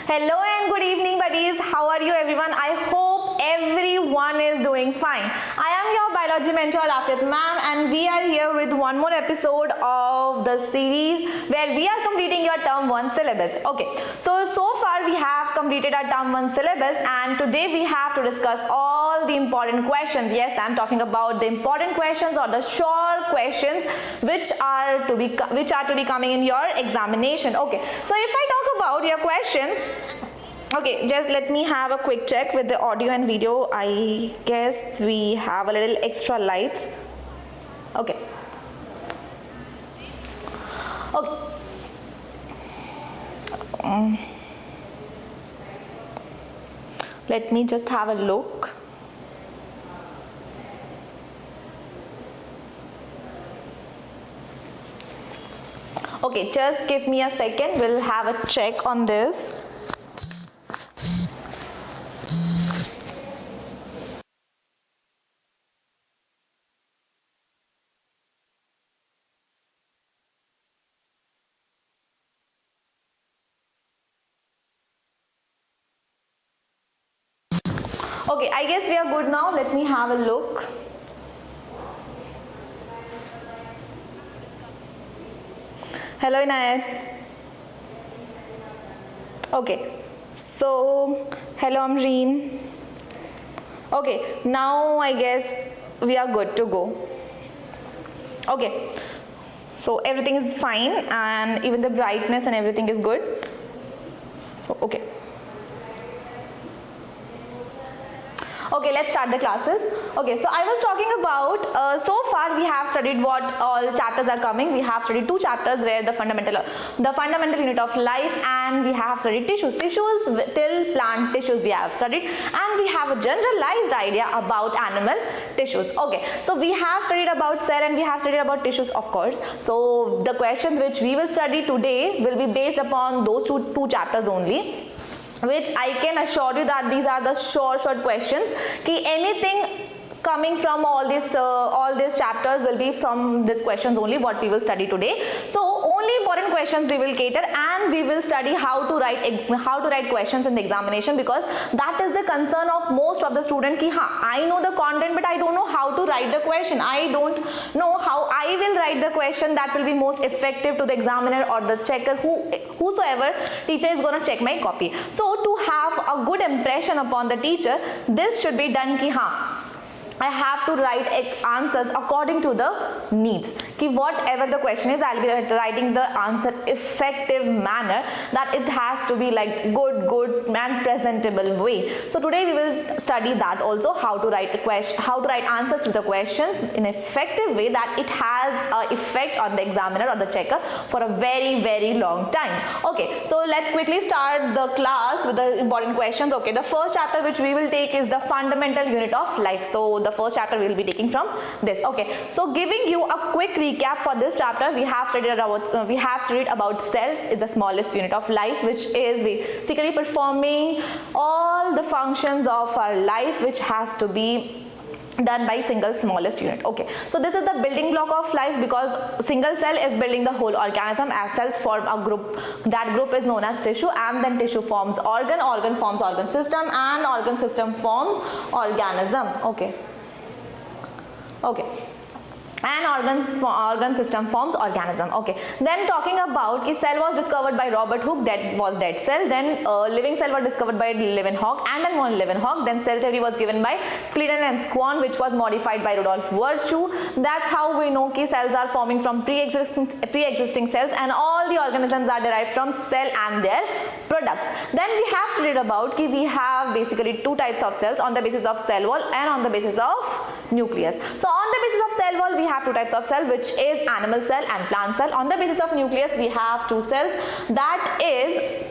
Hello and good evening buddies. How are you everyone? I hope everyone is doing fine. I am your biology mentor Aafeeya Ma'am and we are here with one more episode of the series where we are completing your term 1 syllabus. Okay, so far we have completed our term 1 syllabus and today we have to discuss all the important questions. Yes, I am talking about the important questions or the sure questions which are to be coming in your examination. Okay, so if I talk about your questions, okay, just let me have a quick check with the audio and video. I guess we have a little extra lights. Okay. Let me just have a look. Okay, just give me a second. We'll have a check on this. Okay, I guess we are good now. Let me have a look. Hello Inayat. Okay, so hello Amreen. Okay, now I guess we are good to go. Okay, so everything is fine and even the brightness and everything is good. So okay. Okay, let's start the classes. Okay, so I was talking about, so far we have studied what all chapters are coming. We have studied 2 chapters where the fundamental unit of life, and we have studied tissues till plant tissues we have studied, and we have a generalized idea about animal tissues. Okay, so we have studied about cell and we have studied about tissues, of course. So the questions which we will study today will be based upon those two chapters only, which I can assure you that these are the short questions. Ki anything coming from all these chapters will be from these questions only what we will study today. So only important questions we will cater, and we will study how to write questions in the examination, because that is the concern of most of the student ki I know the content but I don't know how to write the question. I don't know how I will write the question that will be most effective to the examiner or the checker, whosoever teacher is going to check my copy. So to have a good impression upon the teacher, this should be done ki I have to write answers according to the needs. Ki whatever the question is, I'll be writing the answer effective manner, that it has to be like good and presentable way. So today we will study that also, how to write answers to the questions in an effective way that it has an effect on the examiner or the checker for a very long time. Okay, so let's quickly start the class with the important questions. Okay, the first chapter which we will take is the fundamental unit of life. So the first chapter we will be taking from this. Okay, so giving you a quick recap for this chapter, we have studied about cell. It's the smallest unit of life, which is basically performing all the functions of our life, which has to be done by single smallest unit. Okay, so this is the building block of life, because single cell is building the whole organism. As cells form a group, that group is known as tissue, and then tissue forms organ forms organ system, and organ system forms organism. Okay, and organ system forms organism. Okay, then talking about ki cell was discovered by Robert Hooke, that was dead cell. Then living cell was discovered by Leeuwenhoek and then von Leeuwenhoek. Then cell theory was given by Schleiden and Schwann, which was modified by Rudolf Virchow. That's how we know ki cells are forming from pre-existing cells, and all the organisms are derived from cell and their products. Then we have studied about ki we have basically 2 types of cells, on the basis of cell wall and on the basis of nucleus. So on the basis of cell wall we have 2 types of cell, which is animal cell and plant cell. On the basis of nucleus we have 2 cells, that is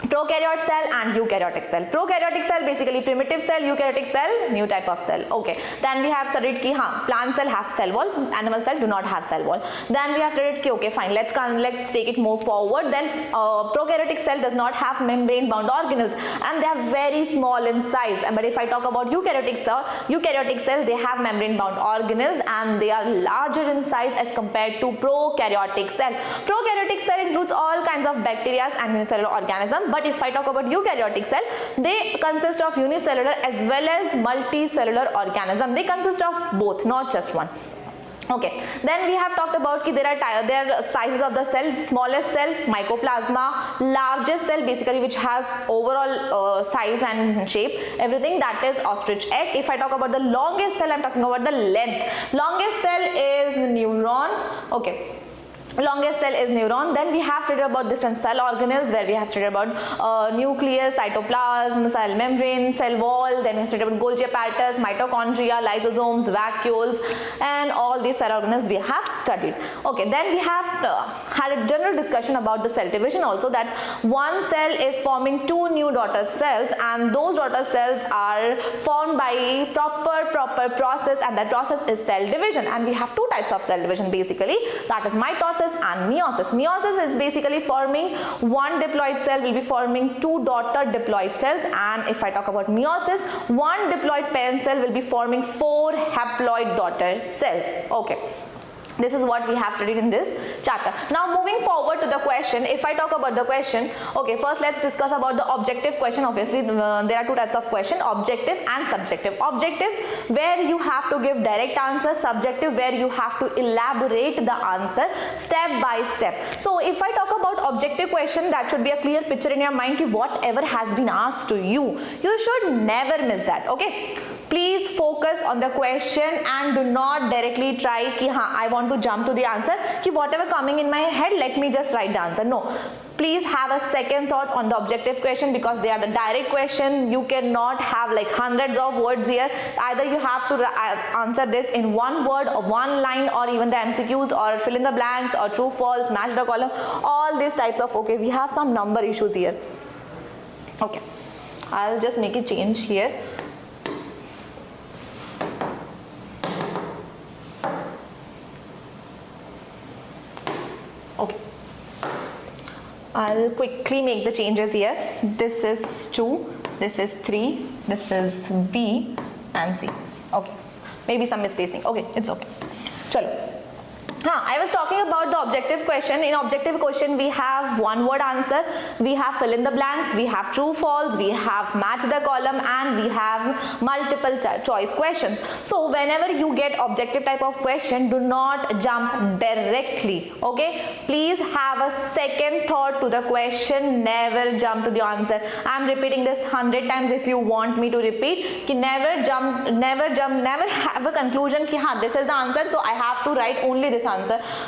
prokaryote cell and eukaryotic cell. Prokaryotic cell basically primitive cell, eukaryotic cell new type of cell. Okay, then we have studied ki plant cell have cell wall, animal cell do not have cell wall. Then we have studied ki okay fine, let's take it more forward. Then prokaryotic cell does not have membrane bound organelles, and they are very small in size. But if I talk about eukaryotic cell, they have membrane bound organelles and they are larger in size as compared to prokaryotic cell. Prokaryotic cell includes all kinds of bacteria and unicellular organisms, but if I talk about eukaryotic cell, they consist of unicellular as well as multicellular organism. They consist of both, not just one. Okay, then we have talked about there are sizes of the cell. Smallest cell, mycoplasma. Largest cell, basically which has overall size and shape, everything, that is ostrich egg. If I talk about the longest cell, I am talking about the length. Longest cell is neuron. Okay, longest cell is neuron. Then we have studied about different cell organelles, where we have studied about nucleus, cytoplasm, cell membrane, cell wall. Then we have studied about Golgi apparatus, mitochondria, lysosomes, vacuoles, and all these cell organelles we have studied. Okay, then we have had a general discussion about the cell division also, that one cell is forming two new daughter cells, and those daughter cells are formed by proper process, and that process is cell division. And we have two types of cell division basically, that is mitosis and meiosis. Meiosis is basically forming one diploid cell will be forming two daughter diploid cells, and if I talk about meiosis, one diploid parent cell will be forming four haploid daughter cells. Okay, this is what we have studied in this chapter. Now moving forward to the question, if I talk about the question, okay, first let's discuss about the objective question. Obviously there are two types of question, objective and subjective. Objective, where you have to give direct answer. Subjective, where you have to elaborate the answer step by step. So if I talk about objective question, that should be a clear picture in your mind ki whatever has been asked to you, you should never miss that. Okay, please focus on the question and do not directly try ki I want to jump to the answer, ki whatever coming in my head, let me just write the answer. No, please have a second thought on the objective question, because they are the direct question. You cannot have like hundreds of words here. Either you have to answer this in one word or one line, or even the MCQs, or fill in the blanks, or true false, match the column, all these types of. Okay, we have some number issues here. Okay, I'll just make a change here. Okay, I'll quickly make the changes here. This is 2, this is 3, this is B and C. Okay, maybe some misspacing. Okay, it's okay. Chalo. I was talking about the objective question. In objective question, we have one word answer, we have fill in the blanks, we have true false, we have match the column, and we have multiple choice questions. So whenever you get objective type of question, do not jump directly. Okay, please have a second thought to the question, never jump to the answer. I am repeating this 100 times if you want me to repeat. Ki never jump, never have a conclusion ki this is the answer, so I have to write only this answer.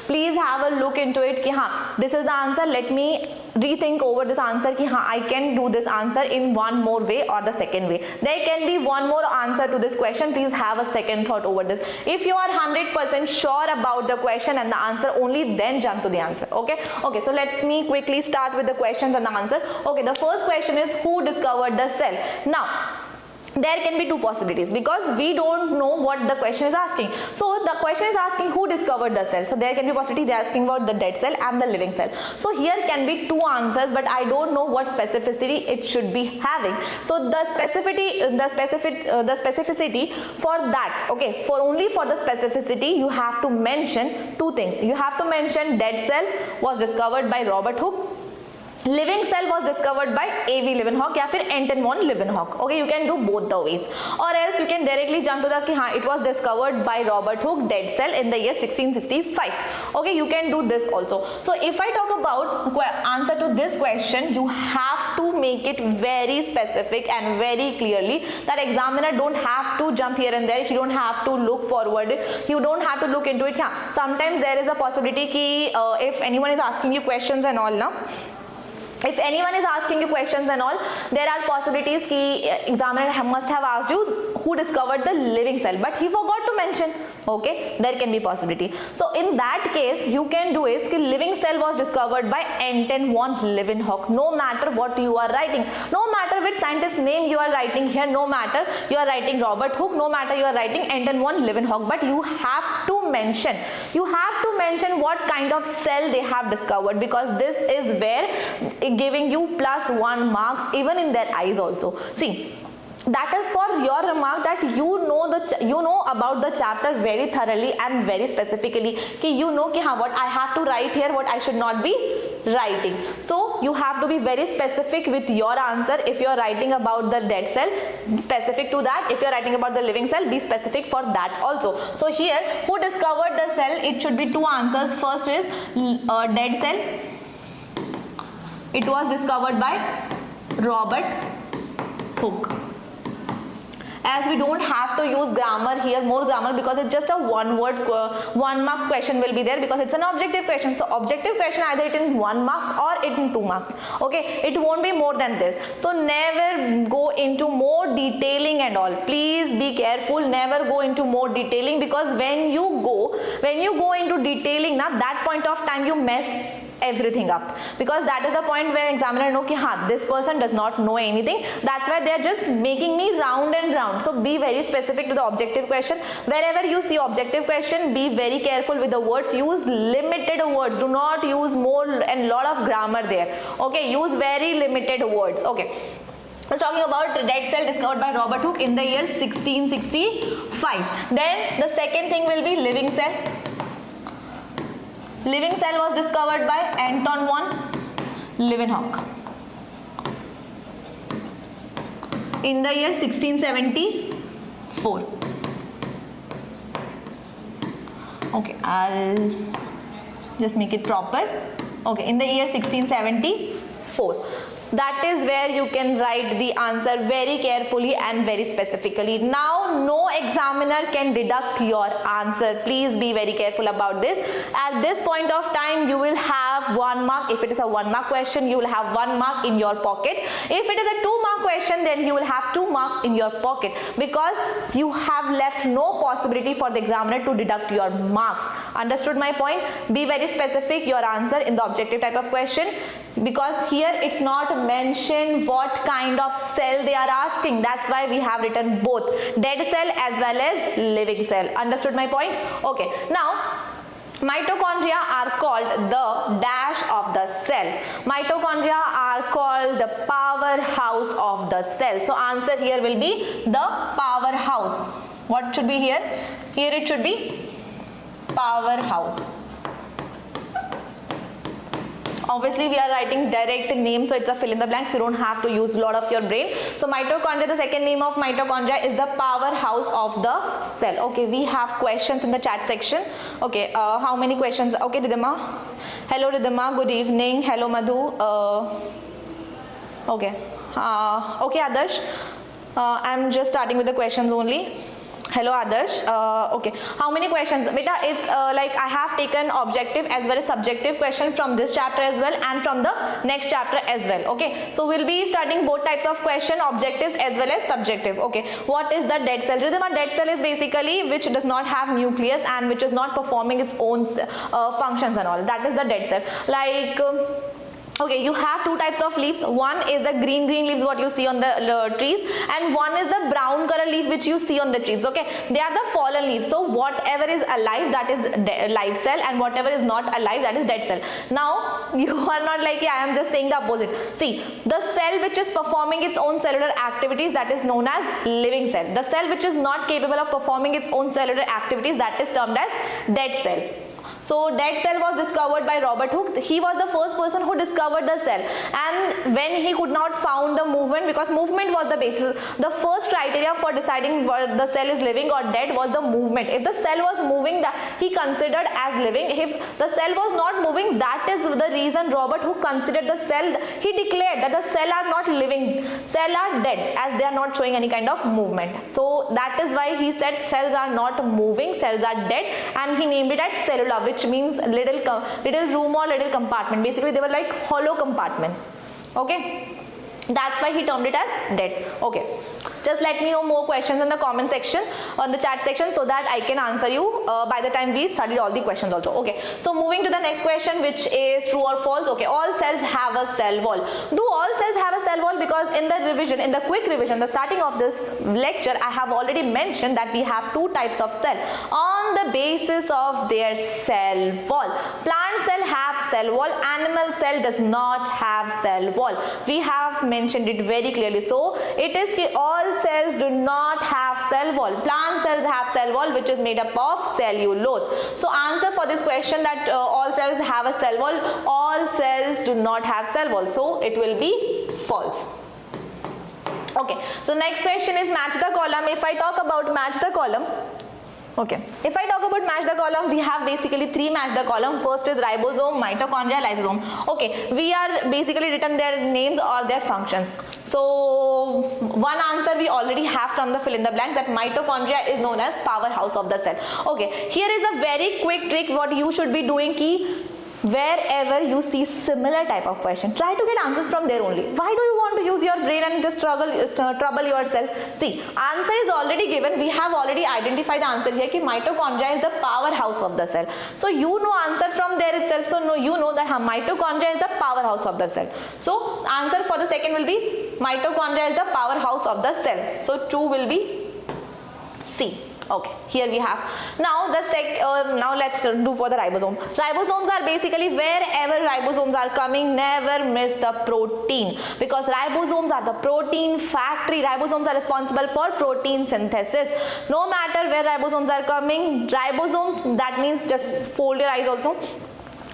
Please have a look into it ki this is the answer, let me rethink over this answer ki I can do this answer in one more way or the second way. There can be one more answer to this question. Please have a second thought over this. If you are 100% sure about the question and the answer, only then jump to the answer. Okay, so let's me quickly start with the questions and the answer. Okay, the first question is, who discovered the cell? Now there can be two possibilities, because we don't know what the question is asking. So the question is asking who discovered the cell. So there can be possibility they are asking about the dead cell and the living cell. So here can be two answers, but I don't know what specificity it should be having. So the specificity for that, okay, for only for the specificity, you have to mention two things. You have to mention dead cell was discovered by Robert Hooke, living cell was discovered by A.V. Leeuwenhoek या फिर Anton von Leeuwenhoek. Okay, you can do both the ways, or else you can directly jump to the कि it was discovered by Robert Hooke, dead cell, in the year 1665. Okay, you can do this also. So if I talk about answer to this question, you have to make it very specific and very clearly, that examiner don't have to jump here and there. He don't have to look forward, you don't have to look into it. Sometimes there is a possibility कि if anyone is asking you questions and all now, if anyone is asking you questions and all, there are possibilities ki examiner must have asked you who discovered the living cell, but he forgot to mention. Okay, there can be possibility. So in that case, you can do is ki living cell was discovered by Anton von Leeuwenhoek. No matter what you are writing, no matter which scientist name you are writing here, no matter you are writing Robert Hooke, no matter you are writing Anton von Leeuwenhoek, but you have to mention what kind of cell they have discovered, because this is where giving you +1 marks even in their eyes also. See, that is for your remark that you know about the chapter very thoroughly and very specifically, कि you know कि हाँ, what I have to write here, what I should not be writing. So you have to be very specific with your answer. If you are writing about the dead cell, specific to that. If you are writing about the living cell, be specific for that also. So here, who discovered the cell? It should be two answers. First is dead cell. It was discovered by Robert Hooke. As we don't have to use grammar here, more grammar, because it's just a one mark question will be there, because it's an objective question. So objective question, either it in 1 marks or it in 2 marks. Okay, it won't be more than this. So never go into more detailing and all. Please be careful. Never go into more detailing, because when you go into detailing, now that point of time you messed everything up, because that is the point where examiner know कि हाँ, this person does not know anything. That's why they are just making me round and round. So be very specific to the objective question. Wherever you see objective question, be very careful with the words. Use limited words. Do not use more and lot of grammar there. Okay, use very limited words. Okay. I was talking about dead cell discovered by Robert Hooke in the year 1665. Then the second thing will be living cell. Living cell was discovered by Anton von Leeuwenhoek in the year 1674. Okay, I'll just make it proper. Okay, in the year 1674. That is where you can write the answer very carefully and very specifically. Now no examiner can deduct your answer. Please be very careful about this. At this point of time you will have 1 mark. If it is a 1 mark question, you will have 1 mark in your pocket. If it is a 2 mark question, then you will have 2 marks in your pocket, because you have left no possibility for the examiner to deduct your marks. Understood my point? Be very specific your answer in the objective type of question, because here it's not mentioned what kind of cell they are asking. That's why we have written both dead cell as well as living cell. Understood my point? Okay, now mitochondria are called the dash of the cell. Mitochondria are called the powerhouse of the cell. So answer here will be the powerhouse. What should be here? Here it should be powerhouse. Obviously we are writing direct name, so it's a fill in the blanks. You don't have to use a lot of your brain. So mitochondria, the second name of mitochondria is the powerhouse of the cell. Okay, we have questions in the chat section. Okay, how many questions? Okay, Ridhima. Hello Ridhima, good evening. Hello Madhu. Okay, okay Adarsh. I'm just starting with the questions only. Hello Adarsh. Okay, how many questions? Beta, it's like I have taken objective as well as subjective question from this chapter as well and from the next chapter as well. Okay, so we'll be studying both types of question, objectives as well as subjective. Okay, what is the dead cell? Rhythm, a dead cell is basically which does not have nucleus and which is not performing its own functions and all. That is the dead cell. Like okay, you have two types of leaves. One is the green leaves what you see on the trees, and one is the brown color leaf which you see on the trees. Okay, they are the fallen leaves. So whatever is alive, that is live cell, and whatever is not alive, that is dead cell. Now you are not like, yeah, I am just saying the opposite. See, the cell which is performing its own cellular activities, that is known as living cell. The cell which is not capable of performing its own cellular activities, that is termed as dead cell. So dead cell was discovered by Robert Hooke. He was the first person who discovered the cell, and when he could not found the movement, because movement was the basis, the first criteria for deciding whether the cell is living or dead was the movement. If the cell was moving, that he considered as living. If the cell was not moving, that is the reason Robert Hooke considered the cell, he declared that the cell are not living, cell are dead, as they are not showing any kind of movement. So that is why he said cells are not moving, cells are dead, and he named it as cellula, which means little room or little compartment. Basically they were like hollow compartments. Okay, that's why he termed it as dead. Okay, just let me know more questions in the comment section, on the chat section, so that I can answer you by the time we studied all the questions also. Okay, so moving to the next question, which is true or false. Okay, all cells have a cell wall. Do all cells have a cell wall? Because in the revision, in the quick revision, the starting of this lecture, I have already mentioned that we have two types of cell on the basis of their cell wall. Plant cell have cell wall. Animal cell does not have cell wall. We have mentioned it very clearly. So it is that all cells do not have cell wall. Plant cells have cell wall, which is made up of cellulose. So answer for this question that all cells have a cell wall. All cells do not have cell wall. So it will be false. Okay, so next question is match the column. If I talk about match the column, okay, if I talk about match the column, we have basically three match the column. First is ribosome, mitochondria, lysosome. Okay, we are basically written their names or their functions. So one answer we already have from the fill in the blank, that mitochondria is known as powerhouse of the cell. Okay, here is a very quick trick what you should be doing. Wherever you see similar type of question, try to get answers from there only. Why do you want to use your brain and just trouble yourself? See, answer is already given. We have already identified the answer here. Ki mitochondria is the powerhouse of the cell. So you know answer from there itself. So no, you know that mitochondria is the powerhouse of the cell. So answer for the second will be mitochondria is the powerhouse of the cell. So 2 will be C. Okay, here we have. Now now let's do for the ribosome. Ribosomes are basically wherever ribosomes are coming, never miss the protein, because ribosomes are the protein factory. Ribosomes are responsible for protein synthesis. No matter where ribosomes are coming, ribosomes, that means just fold your eyes also.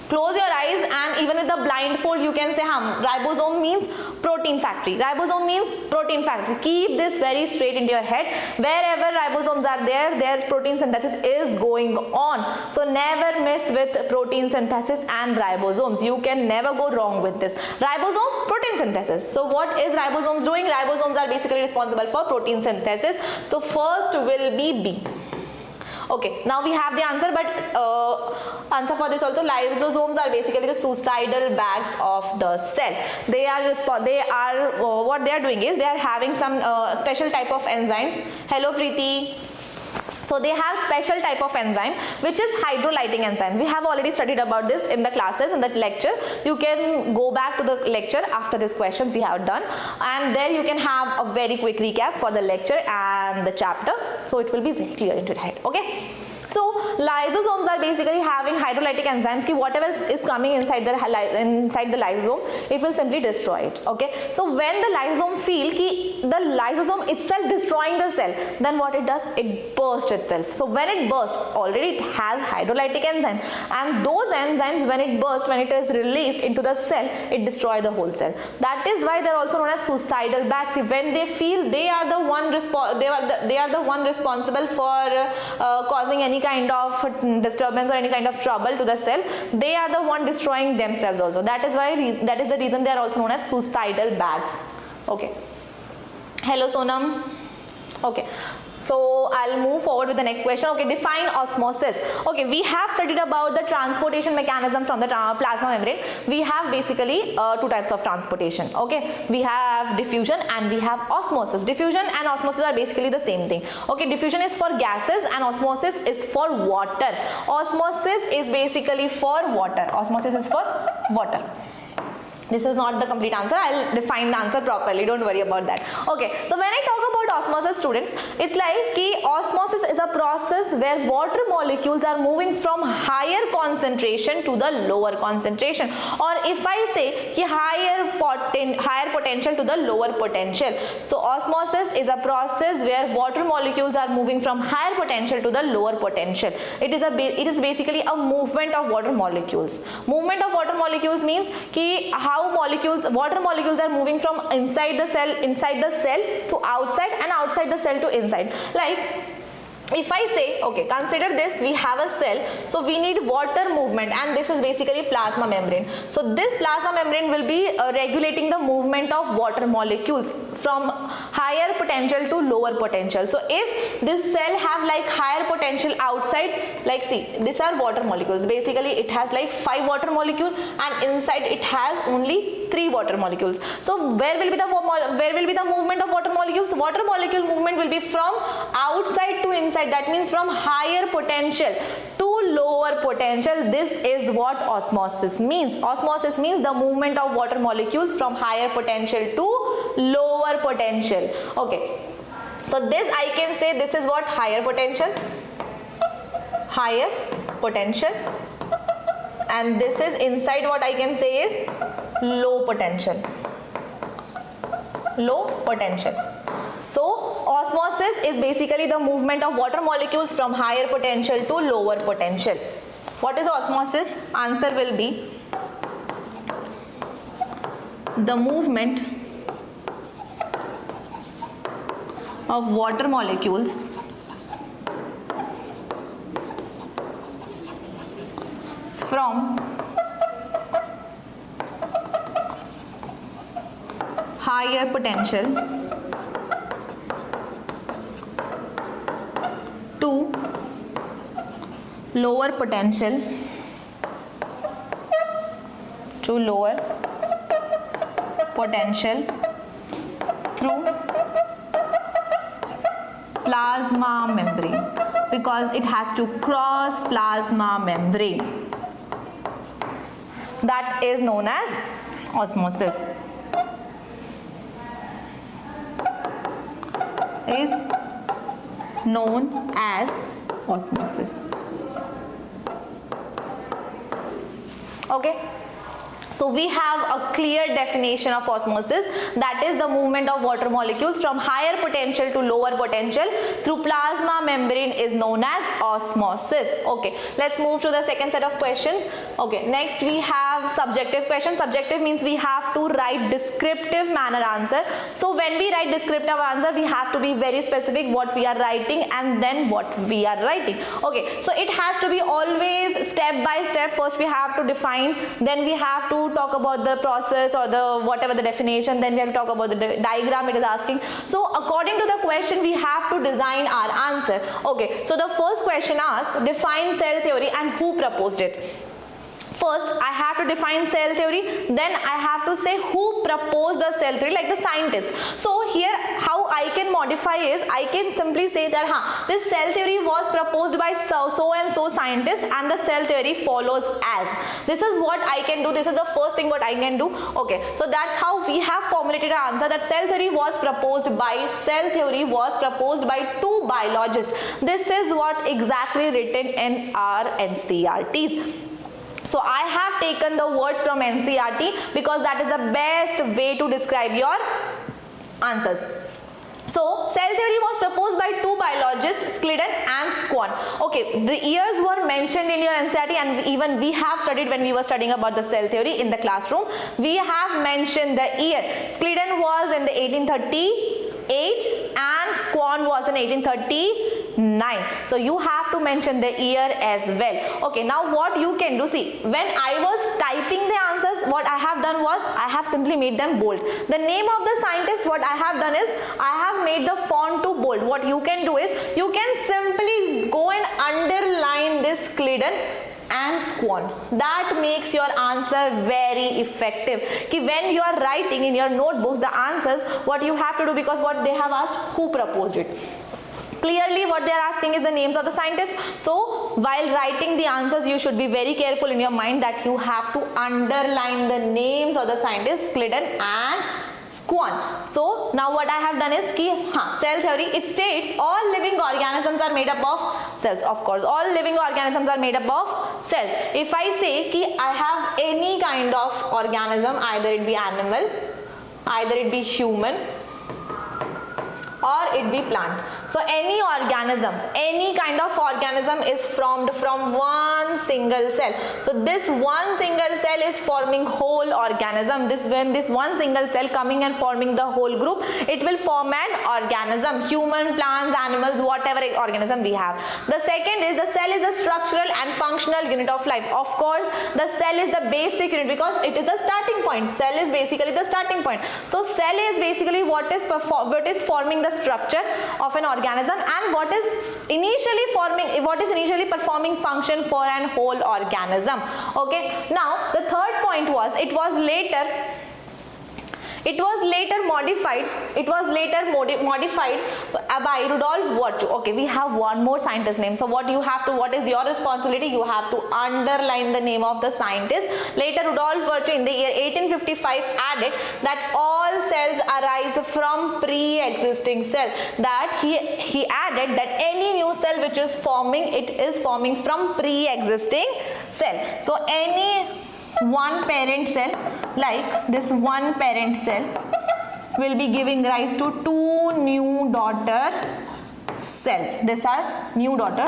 Close your eyes and even with the blindfold you can say ribosome means protein factory. Ribosome means protein factory. Keep this very straight into your head. Wherever ribosomes are there, their protein synthesis is going on. So never miss with protein synthesis and ribosomes. You can never go wrong with this. Ribosome, protein synthesis. So what is ribosomes doing? Ribosomes are basically responsible for protein synthesis. So first will be B. Okay, now we have the answer, but answer for this also, lysosomes are basically the suicidal bags of the cell. What they are doing is they are having some special type of enzymes. Hello Preeti. So they have special type of enzyme which is hydrolytic enzyme. We have already studied about this in the classes, in that lecture. You can go back to the lecture after these questions we have done, and there you can have a very quick recap for the lecture and the chapter. So it will be very clear into your head. Okay. So lysosomes are basically having hydrolytic enzymes. Whatever is coming inside the lysosome, it will simply destroy it. Okay. So when the lysosome feel the lysosome itself destroying the cell, then what it does? It bursts itself. So when it bursts, already it has hydrolytic enzyme, and those enzymes when it bursts, when it is released into the cell, it destroys the whole cell. That is why they are also known as suicidal bags. When they feel they are the one responsible for causing any kind of disturbance or any kind of trouble to the cell, they are the one destroying themselves also. That is the reason they are also known as suicidal bags. Okay. Hello Sonam. Okay. So I'll move forward with the next question. Okay, define osmosis. Okay, we have studied about the transportation mechanism from the plasma membrane. We have basically two types of transportation. Okay, we have diffusion and we have osmosis. Diffusion and osmosis are basically the same thing. Okay, diffusion is for gases and osmosis is for water. Osmosis is basically for water. Osmosis is for water. This is not the complete answer. I'll define the answer properly. Don't worry about that. Okay. So when I talk about osmosis, students, it's like osmosis is a process where water molecules are moving from higher concentration to the lower concentration. Or if I say higher potential to the lower potential. So osmosis is a process where water molecules are moving from higher potential to the lower potential. It is basically a movement of water molecules. Movement of water molecules means how water molecules are moving from inside the cell to outside and outside the cell to inside. Like if I say, okay, consider this, we have a cell, so we need water movement, and this is basically plasma membrane. So this plasma membrane will be regulating the movement of water molecules from higher potential to lower potential. So if this cell have like higher potential outside, like see, these are water molecules. Basically it has like 5 water molecules and inside it has only 3 water molecules. So where will be the movement of water molecules? Water molecule movement will be from outside to inside. That means from higher potential to lower potential. This is what osmosis means. Osmosis means the movement of water molecules from higher potential to lower potential. Okay. So this I can say this is what higher potential, and this is inside, what I can say is low potential. Low potential. So osmosis is basically the movement of water molecules from higher potential to lower potential. What is osmosis? Answer will be the movement of water molecules from higher potential to lower potential through plasma membrane, because it has to cross plasma membrane. That is known as osmosis. Is known as osmosis. Okay. So we have a clear definition of osmosis, that is the movement of water molecules from higher potential to lower potential through plasma membrane is known as osmosis. Okay, let's move to the second set of questions. Okay, next we have subjective question. Subjective means we have to write descriptive manner answer. So when we write descriptive answer, we have to be very specific what we are writing and then what we are writing. Okay, so it has to be always step by step. First we have to define, then we have to talk about the process or the whatever the definition, then we have to talk about the diagram it is asking. So according to the question we have to design our answer. Okay, so the first question asks define cell theory and who proposed it. First I have to define cell theory, then I have to say who proposed the cell theory, like the scientist. So here how I can modify is, I can simply say that this cell theory was proposed by so and so scientist and the cell theory follows as. This is what I can do, this is the first thing what I can do. Okay, so that's how we have formulated our answer, that cell theory was proposed by two biologists. This is what exactly written in our NCERTs. So I have taken the words from NCERT because that is the best way to describe your answers. So cell theory was proposed by two biologists, Skleden and Swan. Okay, the years were mentioned in your NCERT and even we have studied when we were studying about the cell theory in the classroom. We have mentioned the year. Skleden was in the 1838 and Swan was in 1839. So you have to mention the year as well. Okay, now what you can do, see, when I was typing the answers, what I have done was I have simply made them bold. The name of the scientist, what I have done is I have made the font to bold. What you can do is you can simply go and underline this Skleden and Swan. That makes your answer very effective. When you are writing in your notebooks the answers, what you have to do, because what they have asked, who proposed it. Clearly what they are asking is the names of the scientists. So while writing the answers, you should be very careful in your mind that you have to underline the names of the scientists, Skleden and Swan. So now what I have done is cell theory, it states all living organisms are made up of cells. Of course, all living organisms are made up of cells. If I say I have any kind of organism, either it be animal, either it be human, or it be plant. So any organism, any kind of organism is formed from one single cell. So this one single cell is forming whole organism. When this one single cell coming and forming the whole group, it will form an organism, human, plants, animals, whatever organism we have. The second is the cell is a structural and functional unit of life. Of course, the cell is the basic unit because it is the starting point. Cell is basically the starting point. So cell is basically what is forming the structure of an organism and what is initially performing function for an whole organism. Okay, now the third point was it was later modified by Rudolf Virchow. Okay, we have one more scientist name. So what is your responsibility? You have to underline the name of the scientist. Later Rudolf Virchow in the year 1855 added that all cells arise from pre-existing cell. That he added that any new cell which is forming, it is forming from pre-existing cell. So any one parent cell, like this one parent cell, will be giving rise to two new daughter cells. These are new daughter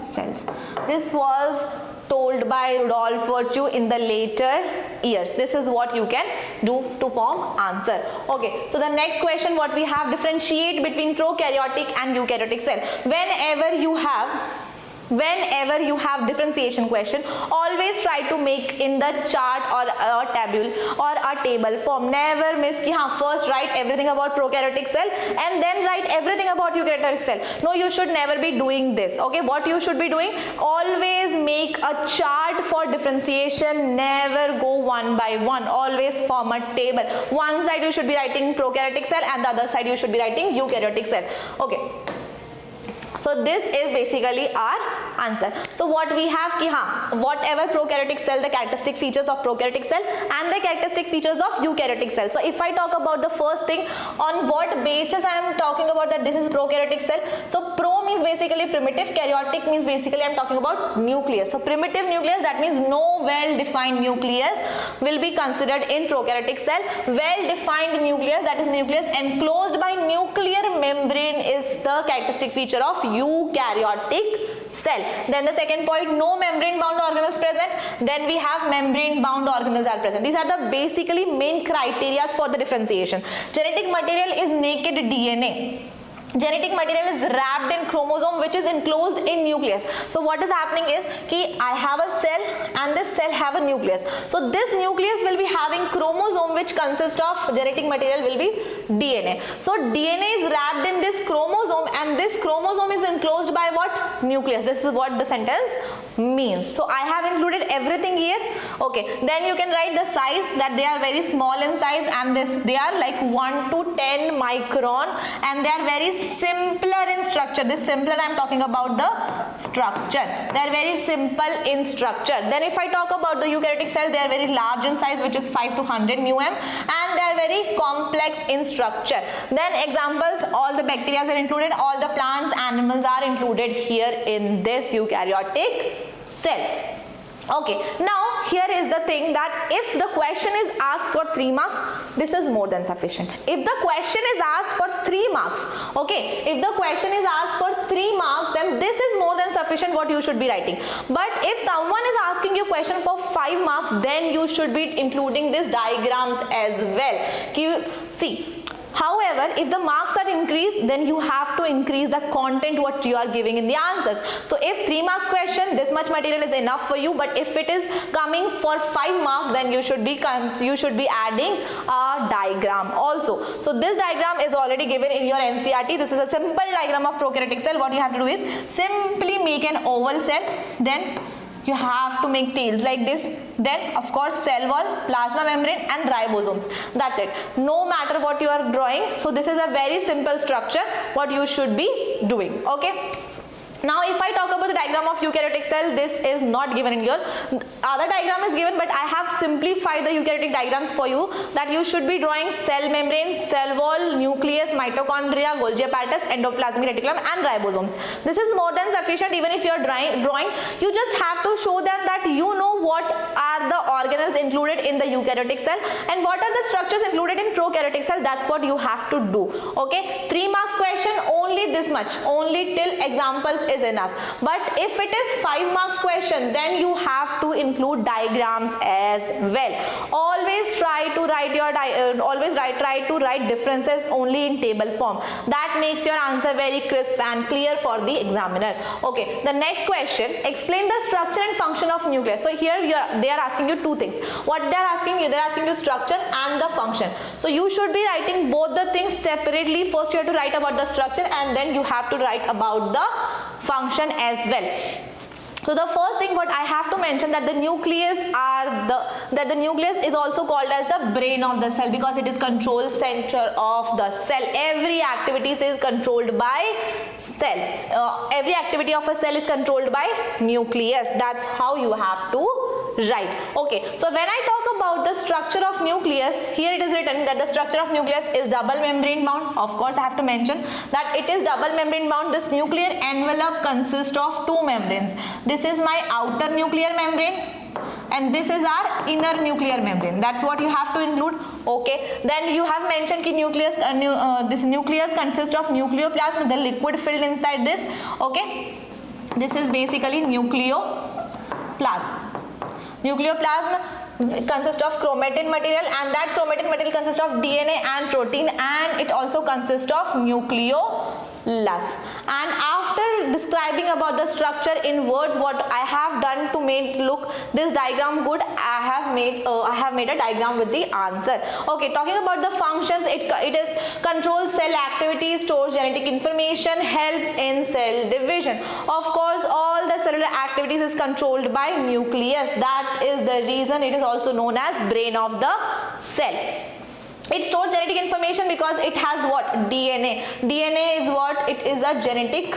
cells. This was told by Rudolf Virchow in the later years. This is what you can do to form answer. Okay, so the next question what we have, differentiate between prokaryotic and eukaryotic cell. Whenever you have differentiation question, always try to make in the chart or a table form. Never miss ki first write everything about prokaryotic cell and then write everything about eukaryotic cell. No, you should never be doing this. Okay, what you should be doing, always make a chart for differentiation. Never go one by one, always form a table. One side you should be writing prokaryotic cell and the other side you should be writing eukaryotic cell. Okay, so this is basically our answer. So what we have ki whatever prokaryotic cell, the characteristic features of prokaryotic cell and the characteristic features of eukaryotic cell. So if I talk about the first thing, on what basis I am talking about that this is prokaryotic cell. So pro means basically primitive, karyotic means basically I am talking about nucleus. So primitive nucleus, that means no well defined nucleus will be considered in prokaryotic cell. Well defined nucleus, that is nucleus enclosed by nuclear membrane, is the characteristic feature of eukaryotic cell. Then the second point, no membrane bound organelles present. Then we have membrane bound organelles are present. These are the basically main criteria for the differentiation. Genetic material is naked DNA. Genetic material is wrapped in chromosome which is enclosed in nucleus. So what is happening is ki I have a cell and this cell have a nucleus. So this nucleus will be having chromosome which consists of genetic material will be DNA. So DNA is wrapped in this chromosome and this chromosome is enclosed by what? Nucleus. This is what the sentence means. So I have included everything here. Okay, then you can write the size, that they are very small in size and they are like 1 to 10 micron and they are very simpler in structure. This simpler I am talking about the structure. They are very simple in structure. Then if I talk about the eukaryotic cell, they are very large in size, which is 5 to 100 μm, and they are very complex in structure. Then examples, all the bacteria are included, all the plants, animals are included here in this eukaryotic cell. Okay, now here is the thing that if the question is asked for 3 marks, this is more than sufficient. If the question is asked for 3 marks, okay, if the question is asked for 3 marks, then this is more than sufficient what you should be writing. But if someone is asking you question for 5 marks, then you should be including these diagrams as well. See, however, if the marks are increased, then you have to increase the content what you are giving in the answers. So if 3 marks question, this much material is enough for you, but if it is coming for 5 marks, then you should be adding a diagram also. So this diagram is already given in your NCERT. This is a simple diagram of prokaryotic cell. What you have to do is simply make an oval cell, then you have to make tails like this, then of course cell wall, plasma membrane and ribosomes. That's it. No matter what you are drawing. So this is a very simple structure what you should be doing. Okay. Now if I talk about the diagram of eukaryotic cell, this is not given in your, other diagram is given, but I have simplified the eukaryotic diagrams for you, that you should be drawing cell membrane, cell wall, nucleus, mitochondria, Golgi apparatus, endoplasmic reticulum and ribosomes. This is more than sufficient. Even if you are drawing, you just have to show them that you know what are the organelles included in the eukaryotic cell and what are the structures included in prokaryotic cell. That's what you have to do. Okay, 3 marks question, only this much, only till examples is enough. But if it is 5 marks question, then you have to include diagrams as well. Always try to write your try to write differences only in table form. That makes your answer very crisp and clear for the examiner. Okay, the next question, explain the structure and function of nucleus. So here they are asking you 2 things. What they are asking you? They are asking you structure and the function. So you should be writing both the things separately. First you have to write about the structure and then you have to write about the function as well. So the first thing what I have to mention, that the nucleus is also called as the brain of the cell, because it is control center of the cell. Every activity is controlled by cell. Every activity of a cell is controlled by nucleus. That's how you have to right. Okay, so when I talk about the structure of nucleus, here it is written that the structure of nucleus is double membrane bound. Of course I have to mention that it is double membrane bound. This nuclear envelope consists of two membranes. This is my outer nuclear membrane and this is our inner nuclear membrane. That's what you have to include. Okay, then you have mentioned ki nucleus this nucleus consists of nucleoplasm, the liquid filled inside this. Okay, this is basically nucleoplasm. Nucleoplasm consists of chromatin material, and that chromatin material consists of DNA and protein, and it also consists of nucleolus. And after describing about the structure in words, what I have done to make look this diagram good, I have made a diagram with the answer. Okay, talking about the functions, it is controls cell activity, stores genetic information, helps in cell division. Of course, all the cellular activities is controlled by nucleus. That is the reason it is also known as brain of the cell. It stores genetic information because it has what? DNA. DNA is what? It is a genetic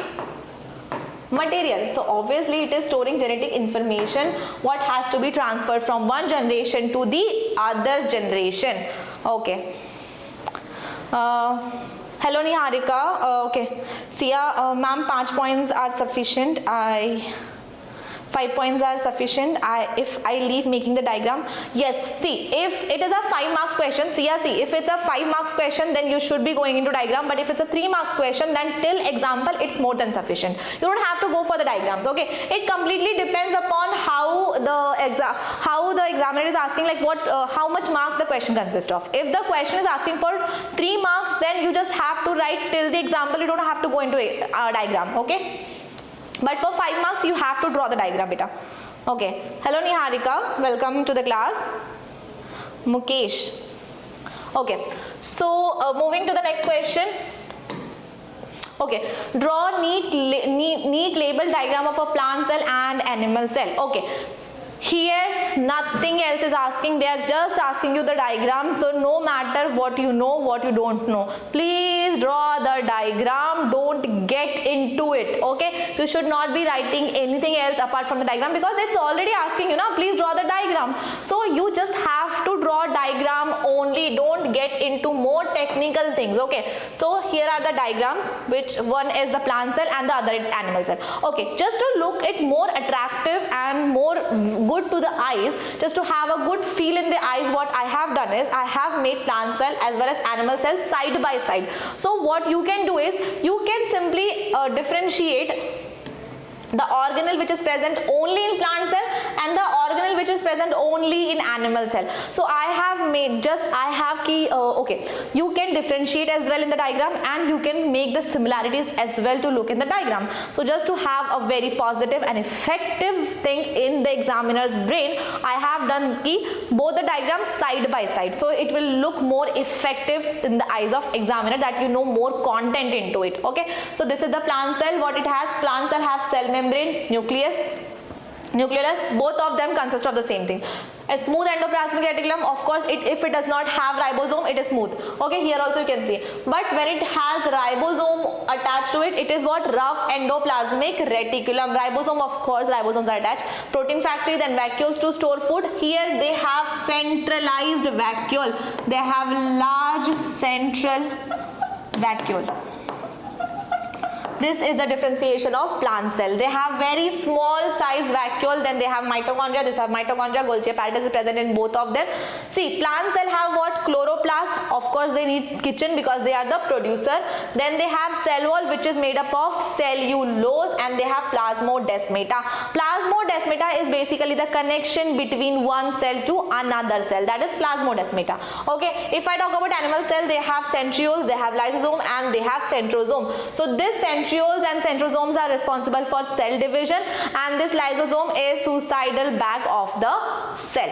material. So obviously it is storing genetic information what has to be transferred from one generation to the other generation. Okay. Hello Niharika. Okay. Sia, ma'am, 5 points are sufficient. 5 points are sufficient if I leave making the diagram. Yes, see, if it is a 5 marks question, see, if it's a 5 marks question, then you should be going into diagram. But if it's a 3 marks question, then till example it's more than sufficient. You don't have to go for the diagrams. Okay, it completely depends upon how the examiner is asking, like what how much marks the question consists of. If the question is asking for 3 marks, then you just have to write till the example. You don't have to go into a diagram. Okay. But for 5 marks, you have to draw the diagram, beta. Okay. Hello, Niharika. Welcome to the class. Mukesh. Okay. So, moving to the next question. Okay. Draw neat label diagram of a plant cell and animal cell. Okay. Here nothing else is asking, they are just asking you the diagram. So no matter what you know, what you don't know, please draw the diagram, don't get into it. Okay, you should not be writing anything else apart from the diagram because it's already asking you now, please draw the diagram. So you just have to draw diagram only, don't get into more technical things. Okay, so here are the diagrams, which one is the plant cell and the other is animal cell. Okay, just to look it more attractive and more good to the eyes, just to have a good feel in the eyes, what I have done is I have made plant cell as well as animal cell side by side. So what you can do is you can simply differentiate the organelle which is present only in plant cell and the organelle which is present only in animal cell. So I have made okay, you can differentiate as well in the diagram and you can make the similarities as well to look in the diagram. So just to have a very positive and effective thing in the examiner's brain, I have done both the diagrams side by side, so it will look more effective in the eyes of examiner, that you know more content into it. Okay, so this is the plant cell, what it has. Plant cell have cell membrane, nucleolus, both of them consist of the same thing. A smooth endoplasmic reticulum, of course, if it does not have ribosome, it is smooth. Okay, here also you can see. But when it has ribosome attached to it, it is what? Rough endoplasmic reticulum. Ribosome, of course, ribosomes are attached. Protein factory, then vacuoles to store food. Here they have centralized vacuole. They have large central vacuole. This is the differentiation of plant cell. They have very small size vacuole, then they have mitochondria. This have mitochondria, Golgi apparatus is present in both of them. See, plant cell have what? Chloroplast. Of course, they need kitchen because they are the producer. Then they have cell wall, which is made up of cellulose, and they have plasmodesmata. Plasmodesmata is basically the connection between one cell to another cell. That is plasmodesmata. Okay, if I talk about animal cell, they have centrioles, they have lysosome, and they have centrosome. So this centrioles and centrosomes are responsible for cell division, and this lysosome is suicidal bag of the cell.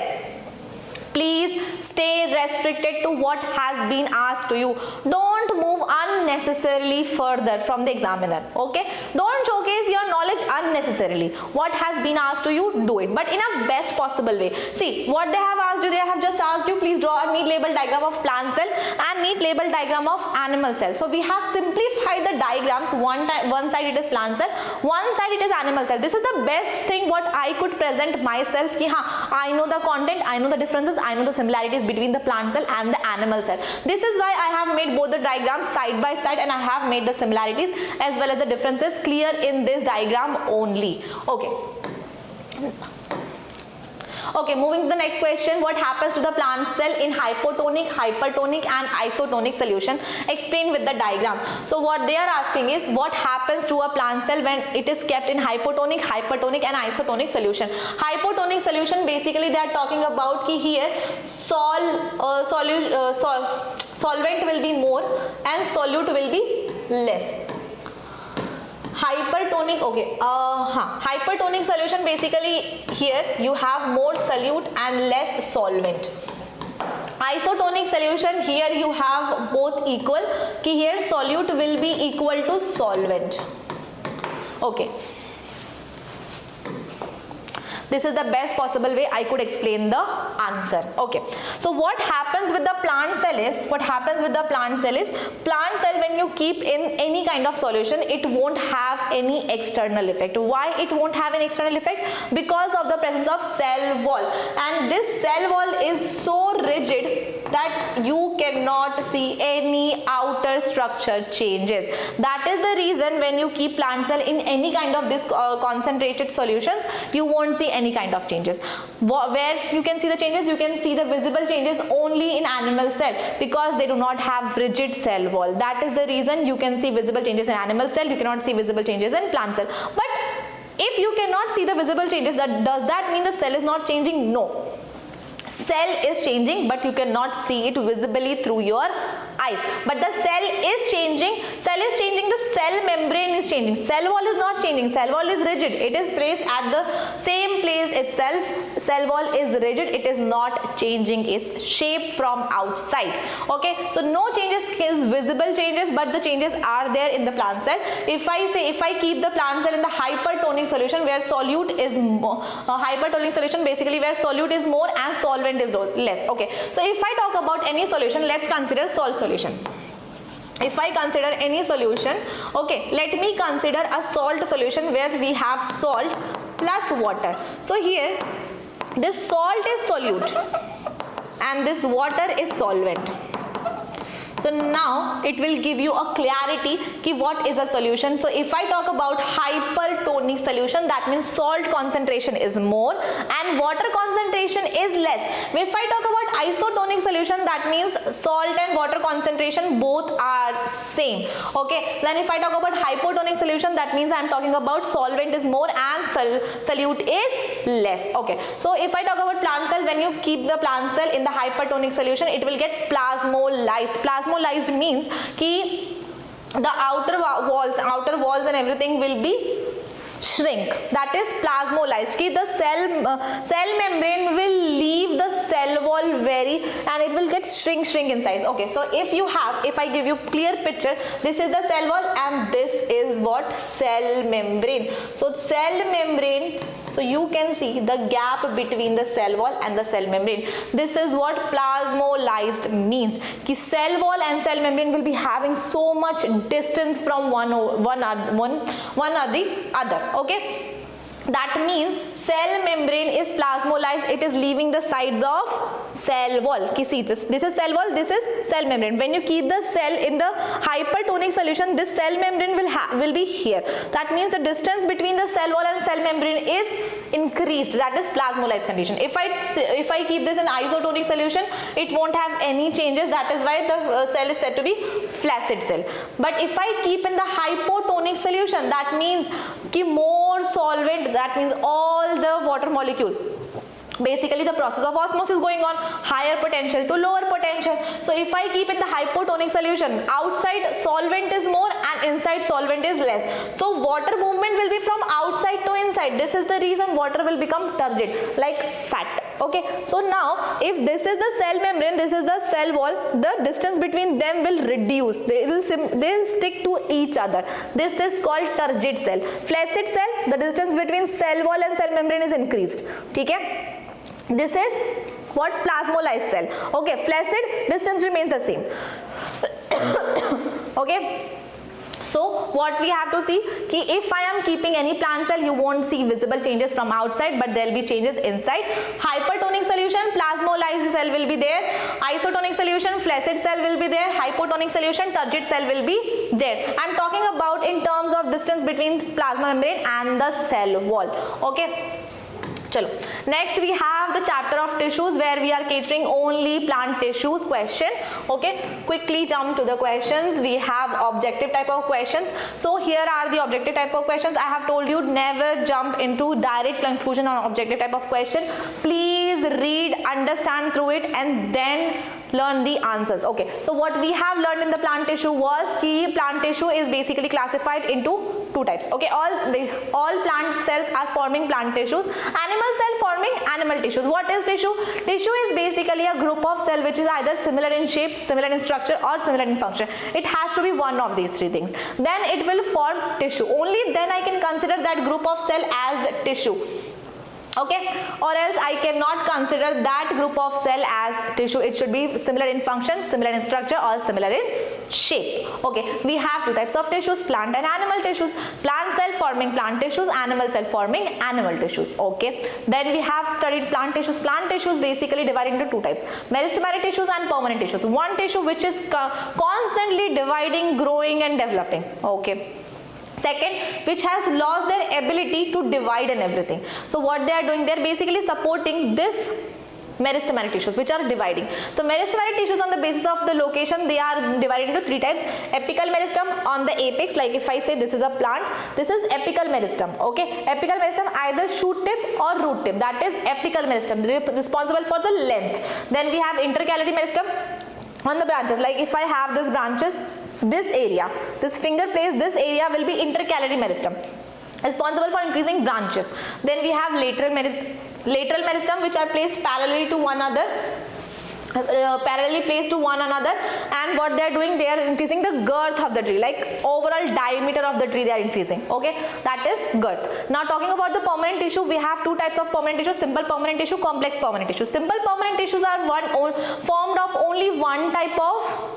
Please stay restricted to what has been asked to you. Don't move unnecessarily further from the examiner. Okay, don't showcase your knowledge unnecessarily. What has been asked to you, do it, but in a best possible way. See what they have asked you, they have just asked you please draw a neat label diagram of plant cell and neat label diagram of animal cell. So we have simplified the diagrams. One side it is plant cell, one side it is animal cell. This is the best thing what I could present myself ki I know the content, I know the differences, I know the similarities between the plant cell and the animal cell. This is why I have made both the diagrams side by side and I have made the similarities as well as the differences clear in this diagram only. Okay. Okay, moving to the next question. What happens to the plant cell in hypotonic, hypertonic and isotonic solution? Explain with the diagram. So what they are asking is what happens to a plant cell when it is kept in hypotonic, hypertonic and isotonic solution. Hypotonic solution, basically they are talking about ki here solvent will be more and solute will be less. Hypertonic, okay, hypertonic solution, basically here you have more solute and less solvent. Isotonic solution, here you have both equal, ki here solute will be equal to solvent. Okay. This is the best possible way I could explain the answer. Okay. So what happens with the plant cell is, plant cell when you keep in any kind of solution, it won't have any external effect. Why it won't have an external effect? Because of the presence of cell wall, and this cell wall is so rigid that you cannot see any outer structure changes. That is the reason when you keep plant cell in any kind of this concentrated solutions, you won't see any kind of changes. Where you can see the changes, you can see the visible changes only in animal cell because they do not have rigid cell wall. That is the reason you can see visible changes in animal cell, you cannot see visible changes in plant cell. But if you cannot see the visible changes, does that mean the cell is not changing? No. Cell is changing, but you cannot see it visibly through your eyes. But the cell is changing. The cell membrane is changing. Cell wall is not changing. Cell wall is rigid. It is placed at the same place itself. Cell wall is rigid. It is not changing its shape from outside. Okay. So no changes is visible changes, but the changes are there in the plant cell. If I keep the plant cell in the hypertonic solution where solute is more, hypertonic solution basically where solute is more and solvent is less. Okay. So if I talk about any solution, let's consider salt solution. If I consider any solution, okay, let me consider a salt solution where we have salt plus water. So here this salt is solute and this water is solvent. So now it will give you a clarity ki what is a solution. So if I talk about hypertonic solution, that means salt concentration is more and water concentration is less. If I talk about isotonic solution, that means salt and water concentration both are same. Okay. Then if I talk about hypotonic solution, that means I am talking about solvent is more and solute is less. Okay. So if I talk about plant cell, when you keep the plant cell in the hypertonic solution, it will get plasmolysed. Plasmolysed means ki the outer walls and everything will be shrink. That is plasmolysed. Ki the cell membrane will leave the cell wall and it will get shrink in size. Okay, so if I give you clear picture, this is the cell wall and this is what cell membrane. So cell membrane, so you can see the gap between the cell wall and the cell membrane. This is what plasmolysed means. Ki cell wall and cell membrane will be having so much distance from one or the other. Okay. That means cell membrane is plasmolysed. It is leaving the sides of cell wall. See this is cell wall, this is cell membrane. When you keep the cell in the hypertonic solution, this cell membrane will be here. That means the distance between the cell wall and cell membrane is increased. That is plasmolysed condition. If I keep this in isotonic solution, it won't have any changes. That is why the cell is said to be flaccid cell. But if I keep in the hypotonic solution, that means ki more solvent, that means all the water molecule. Basically the process of osmosis going on, higher potential to lower potential. So if I keep in the hypotonic solution, outside solvent is more and inside solvent is less. So water movement will be from outside to inside. This is the reason water will become turgid like fat. Okay, so now if this is the cell membrane, this is the cell wall, the distance between them will reduce, they'll stick to each other. This is called turgid cell. Flaccid cell, the distance between cell wall and cell membrane is increased. Okay, this is what? Plasmolized cell. Okay, flaccid, distance remains the same. Okay, so what we have to see, ki if I am keeping any plant cell, you won't see visible changes from outside, but there will be changes inside. Hypertonic solution, plasmolized cell will be there. Isotonic solution, flaccid cell will be there. Hypotonic solution, turgid cell will be there. I am talking about in terms of distance between plasma membrane and the cell wall. Okay. Chalo. Next we have the chapter of tissues where we are catering only plant tissues question. Okay, quickly jump to the questions. We have objective type of questions. So here are the objective type of questions. I have told you never jump into direct conclusion on objective type of question. Please read, understand through it and then learn the answers. Okay, so what we have learned in the plant tissue was ki plant tissue is basically classified into two types. Okay, all plant cells are forming plant tissues. Animal cell forming animal tissues. What is tissue? Tissue is basically a group of cell which is either similar in shape, similar in structure or similar in function. It has to be one of these three things. Then it will form tissue. Only then I can consider that group of cell as tissue. Okay, or else I cannot consider that group of cell as tissue. It should be similar in function, similar in structure or similar in shape. Okay, we have two types of tissues, plant and animal tissues. Plant cell forming plant tissues, animal cell forming animal tissues. Okay, then we have studied plant tissues. Plant tissues basically divided into two types, meristematic tissues and permanent tissues. One tissue which is constantly dividing, growing and developing. Okay. Second, which has lost their ability to divide and everything. So what they are doing, they are basically supporting this meristematic tissues which are dividing. So meristematic tissues on the basis of the location, they are divided into three types. Apical meristem on the apex, like if I say this is a plant, this is apical meristem. Okay, apical meristem either shoot tip or root tip, that is apical meristem, responsible for the length. Then we have intercalary meristem on the branches, like if I have this branches, this area, this finger place, this area will be intercalary meristem, responsible for increasing branches. Then we have lateral meristem which are placed parallelly to one another, and what they are doing, they are increasing the girth of the tree, like overall diameter of the tree they are increasing. Okay, that is girth. Now talking about the permanent tissue, we have two types of permanent tissue, simple permanent tissue, complex permanent tissue. Simple permanent tissues are formed of only one type of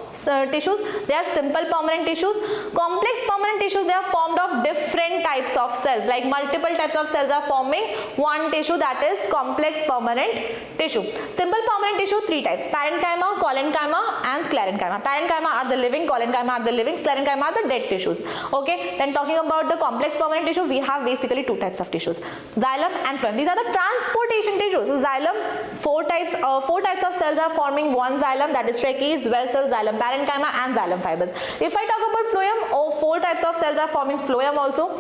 tissues, they are simple permanent tissues. Complex permanent tissues, they are formed of different types of cells, like multiple types of cells are forming one tissue, that is complex permanent tissue. Simple permanent tissue, three types, parenchyma, collenchyma and sclerenchyma. Parenchyma are the living, collenchyma are the living, sclerenchyma are the dead tissues. Okay, then talking about the complex permanent tissue, we have basically two types of tissues, xylem and phloem. These are the transportation tissues. So xylem, four types of cells are forming one xylem, that is trachees, vessels, xylem parenchyma and xylem fibers. If I talk about phloem, four types of cells are forming phloem also,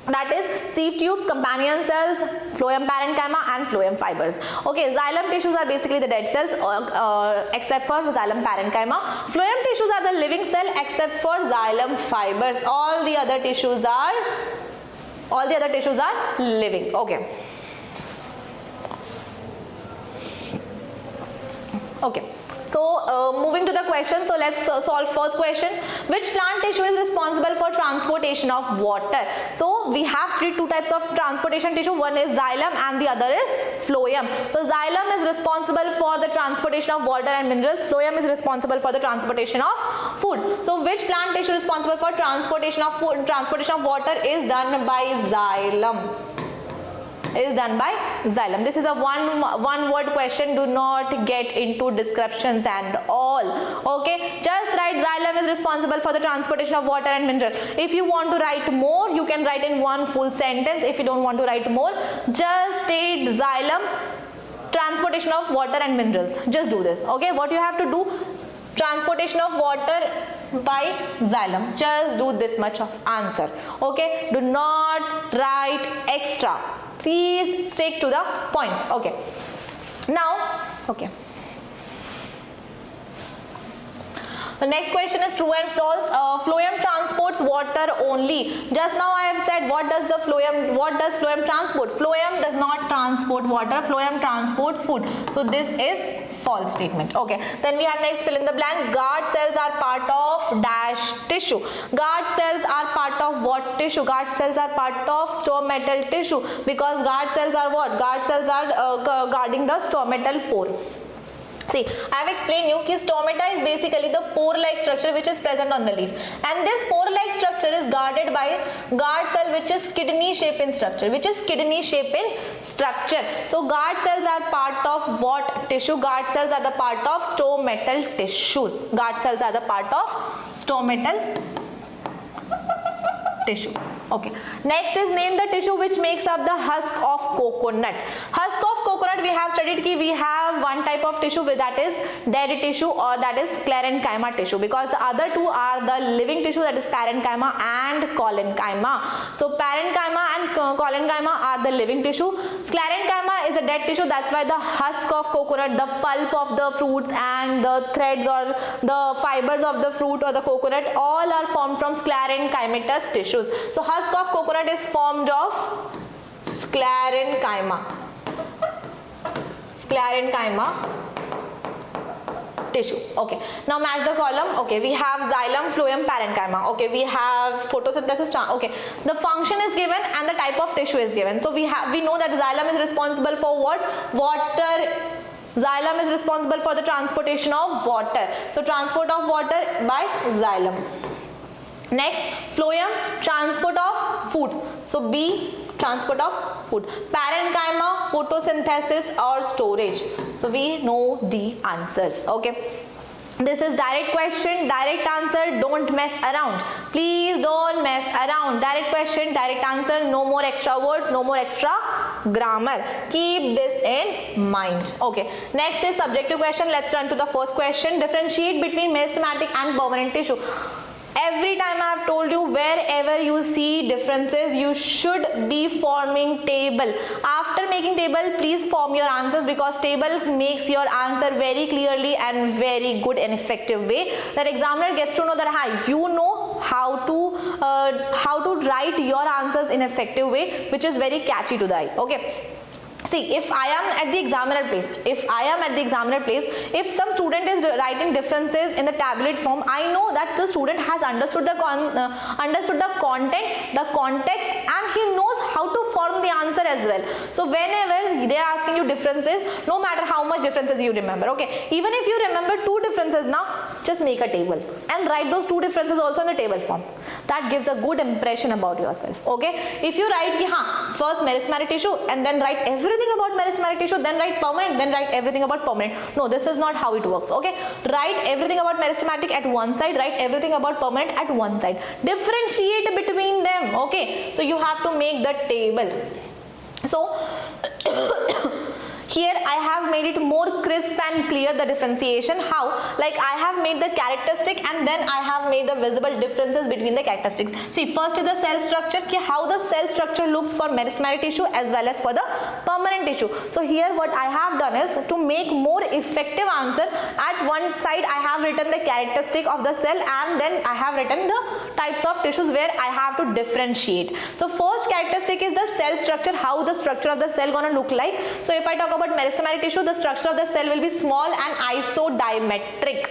that is sieve tubes, companion cells, phloem parenchyma and phloem fibers. Okay, xylem tissues are basically the dead cells except for xylem parenchyma. Phloem tissues are the living cell except for xylem fibers. All the other tissues are living. Okay. Okay. So moving to the question, so let's solve first question. Which plant tissue is responsible for transportation of water? So we have two types of transportation tissue, one is xylem and the other is phloem. So xylem is responsible for the transportation of water and minerals, phloem is responsible for the transportation of food. So which plant tissue is responsible for transportation of food, transportation of water is done by xylem. This is a one word question, do not get into descriptions and all. Okay, just write xylem is responsible for the transportation of water and mineral. If you want to write more, you can write in one full sentence. If you don't want to write more, just state xylem, transportation of water and minerals. Just do this. Okay, what you have to do, transportation of water by xylem, just do this much of answer. Okay, do not write extra. Please stick to the points. Okay. Now, okay. The next question is true and false. Phloem transports water only. Just now I have said what does phloem transport? Phloem does not transport water. Phloem transports food. So this is false statement. Okay. Then we have next fill in the blank. Guard cells are part of dash tissue. Guard cells are part of what tissue? Guard cells are part of stomatal tissue, because guard cells are what? Guard cells are guarding the stomatal pore. See, I have explained you that stomata is basically the pore-like structure which is present on the leaf, and this pore-like structure is guarded by guard cell which is kidney shape in structure. So guard cells are part of what tissue? Guard cells are the part of stomatal tissues. Guard cells are the part of stomatal tissue. Okay. Next is name the tissue which makes up the husk of coconut. Husk of coconut, we have studied that we have one type of tissue, that is dead tissue, or that is sclerenchyma tissue, because the other two are the living tissue, that is parenchyma and collenchyma. So parenchyma and collenchyma are the living tissue. Sclerenchyma is a dead tissue. That's why the husk of coconut, the pulp of the fruits and the threads or the fibers of the fruit or the coconut, all are formed from sclerenchymatous tissues. So husk of coconut is formed of sclerenchyma tissue. Okay, now match the column. Okay, we have xylem, phloem, parenchyma. Okay, we have photosynthesis. Okay, the function is given and the type of tissue is given. So we know that xylem is responsible for what? Water. Xylem is responsible for the transportation of water. So transport of water by xylem. Next, phloem, transport of food. So B, transport of food. Parenchyma, photosynthesis or storage. So we know the answers. Okay. This is direct question, direct answer, don't mess around. Please don't mess around. Direct question, direct answer, no more extra words, no more extra grammar. Keep this in mind. Okay. Next is subjective question. Let's run to the first question. Differentiate between meristematic and permanent tissue. Every time I have told you, wherever you see differences, you should be forming table. After making table, please form your answers, because table makes your answer very clearly and very good and effective way. That examiner gets to know that you know how to write your answers in effective way, which is very catchy to the eye. Okay. See, if I am at the examiner place, if some student is writing differences in the tablet form, I know that the student has understood the content, the context, and he knows how to form the answer as well. So whenever they are asking you differences, no matter how much differences you remember, okay, even if you remember two differences now, just make a table and write those two differences also in the table form. That gives a good impression about yourself. Okay, if you write first meristematic tissue and then write everything about meristematic tissue, then write permanent, then write everything about permanent. No, this is not how it works. Okay, write everything about meristematic at one side, write everything about permanent at one side. Differentiate between them. Okay, so you have to make the table. So here I have made it more crisp and clear, the differentiation. How? Like I have made the characteristic and then I have made the visible differences between the characteristics. See, first is the cell structure, how the cell structure looks for meristematic tissue as well as for the permanent tissue. So here what I have done is, to make more effective answer, at one side I have written the characteristic of the cell and then I have written the types of tissues where I have to differentiate. So first characteristic is the cell structure, how the structure of the cell gonna look like. So if I talk about meristematic tissue, the structure of the cell will be small and isodiametric.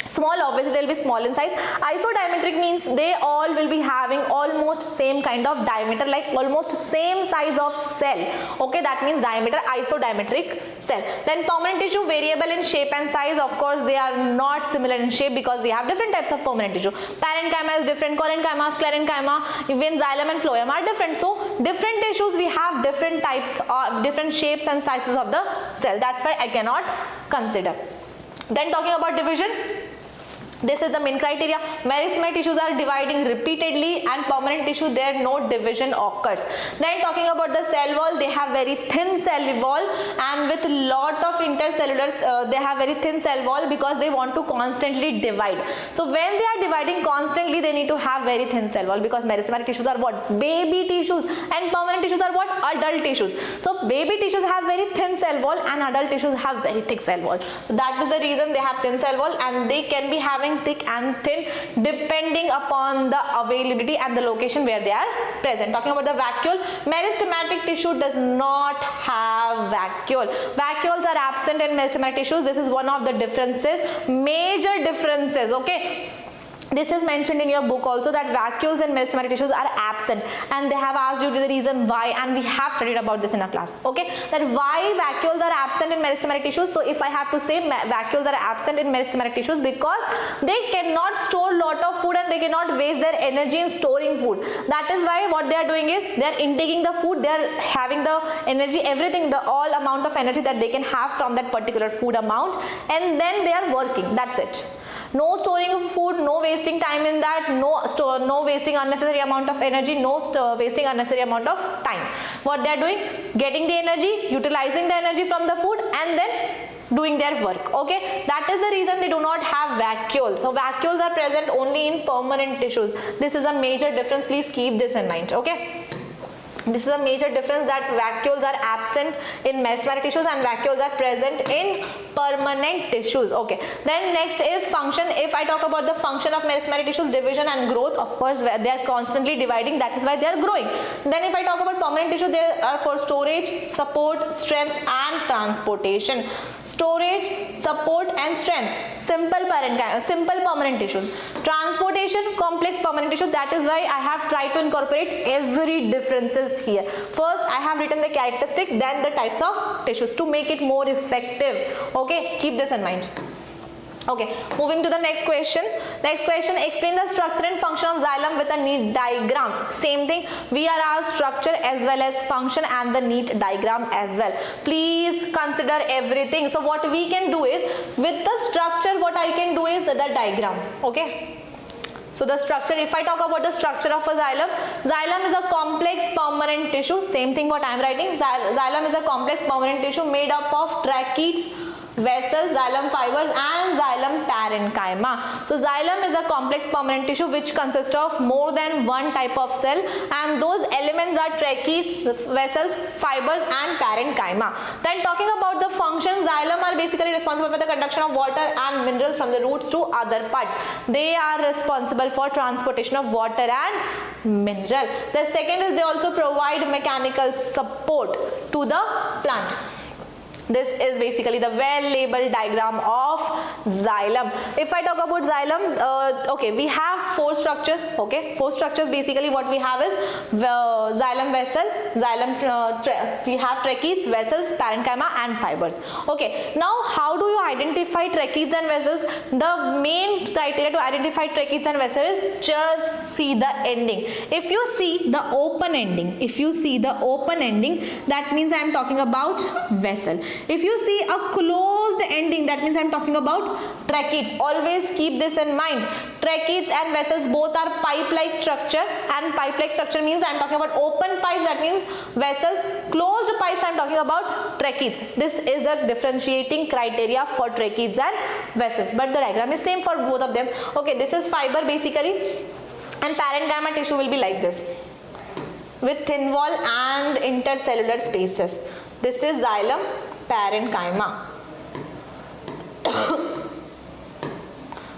Small, obviously they will be small in size. Isodiametric means they all will be having almost same kind of diameter, like almost same size of cell. Okay, that means diameter, isodiametric cell. Then permanent tissue, variable in shape and size. Of course, they are not similar in shape because we have different types of permanent tissue. Parenchyma is different, collenchyma, sclerenchyma, even xylem and phloem are different. So different tissues, we have different types or different shapes and sizes of the cell. That's why I cannot consider. Then talking about division, this is the main criteria. Meristematic tissues are dividing repeatedly and permanent tissue, there no division occurs. Then talking about the cell wall, they have very thin cell wall and with lot of intercellulars, they have very thin cell wall because they want to constantly divide. So when they are dividing constantly, they need to have very thin cell wall, because meristematic tissues are what? Baby tissues, and permanent tissues are what? adult tissues. So baby tissues have very thin cell wall and adult tissues have very thick cell wall. So that is the reason they have thin cell wall, and they can be having thick and thin depending upon the availability and the location where they are present. Talking about the vacuole, meristematic tissue does not have vacuole. Vacuoles are absent in meristematic tissues. This is one of the differences, major differences. Okay, this is mentioned in your book also, that vacuoles and meristematic tissues are absent, and they have asked you the reason why, and we have studied about this in our class. Okay, that why vacuoles are absent in meristematic tissues. So if I have to say vacuoles are absent in meristematic tissues, because they cannot store lot of food and they cannot waste their energy in storing food. That is why what they are doing is they are intaking the food, they are having the energy, everything, the all amount of energy that they can have from that particular food amount, and then they are working. That's it. No storing of food, no wasting time in that, no wasting unnecessary amount of energy, no wasting unnecessary amount of time. What they are doing, getting the energy, utilizing the energy from the food, and then doing their work. Okay, that is the reason they do not have vacuoles. So vacuoles are present only in permanent tissues. This is a major difference. Please keep this in mind. Okay, this is a major difference, that vacuoles are absent in meristematic tissues and vacuoles are present in permanent tissues. Okay, then next is function. If I talk about the function of meristematic tissues, division and growth, of course they are constantly dividing, that is why they are growing. Then if I talk about permanent tissue, they are for storage, support, strength and transportation. Storage, support and strength, simple permanent tissues. Transportation, complex permanent tissue. That is why I have tried to incorporate every differences here. First I have written the characteristic, then the types of tissues to make it more effective. Okay, keep this in mind. Okay, moving to the next question. Next question, explain the structure and function of xylem with a neat diagram. Same thing, we are asked structure as well as function and the neat diagram as well. Please consider everything. So what we can do is, with the structure, what I can do is the diagram. Okay, so the structure, if I talk about the structure of a xylem, xylem is a complex permanent tissue. Same thing what I am writing, xylem is a complex permanent tissue made up of tracheids, vessels, xylem fibers and xylem parenchyma. So xylem is a complex permanent tissue which consists of more than one type of cell, and those elements are tracheids, vessels, fibers and parenchyma. Then talking about the function, xylem are basically responsible for the conduction of water and minerals from the roots to other parts. They are responsible for transportation of water and mineral. The second is they also provide mechanical support to the plant. This is basically the well-labeled diagram of xylem. If I talk about xylem, okay, we have four structures. Okay, four structures. Basically, what we have is xylem vessel, we have tracheids, vessels, parenchyma, and fibers. Okay, now how do you identify tracheids and vessels? The main criteria to identify tracheids and vessels is just see the ending. If you see the open ending, that means I am talking about vessel. If you see a closed ending, that means I am talking about tracheids. Always keep this in mind. Tracheids and vessels both are pipe-like structure, and pipe-like structure means I am talking about open pipes, that means vessels. Closed pipes, I am talking about tracheids. This is the differentiating criteria for tracheids and vessels, but the diagram is same for both of them. Okay, this is fiber basically, and parenchyma tissue will be like this with thin wall and intercellular spaces. This is xylem, parenchyma.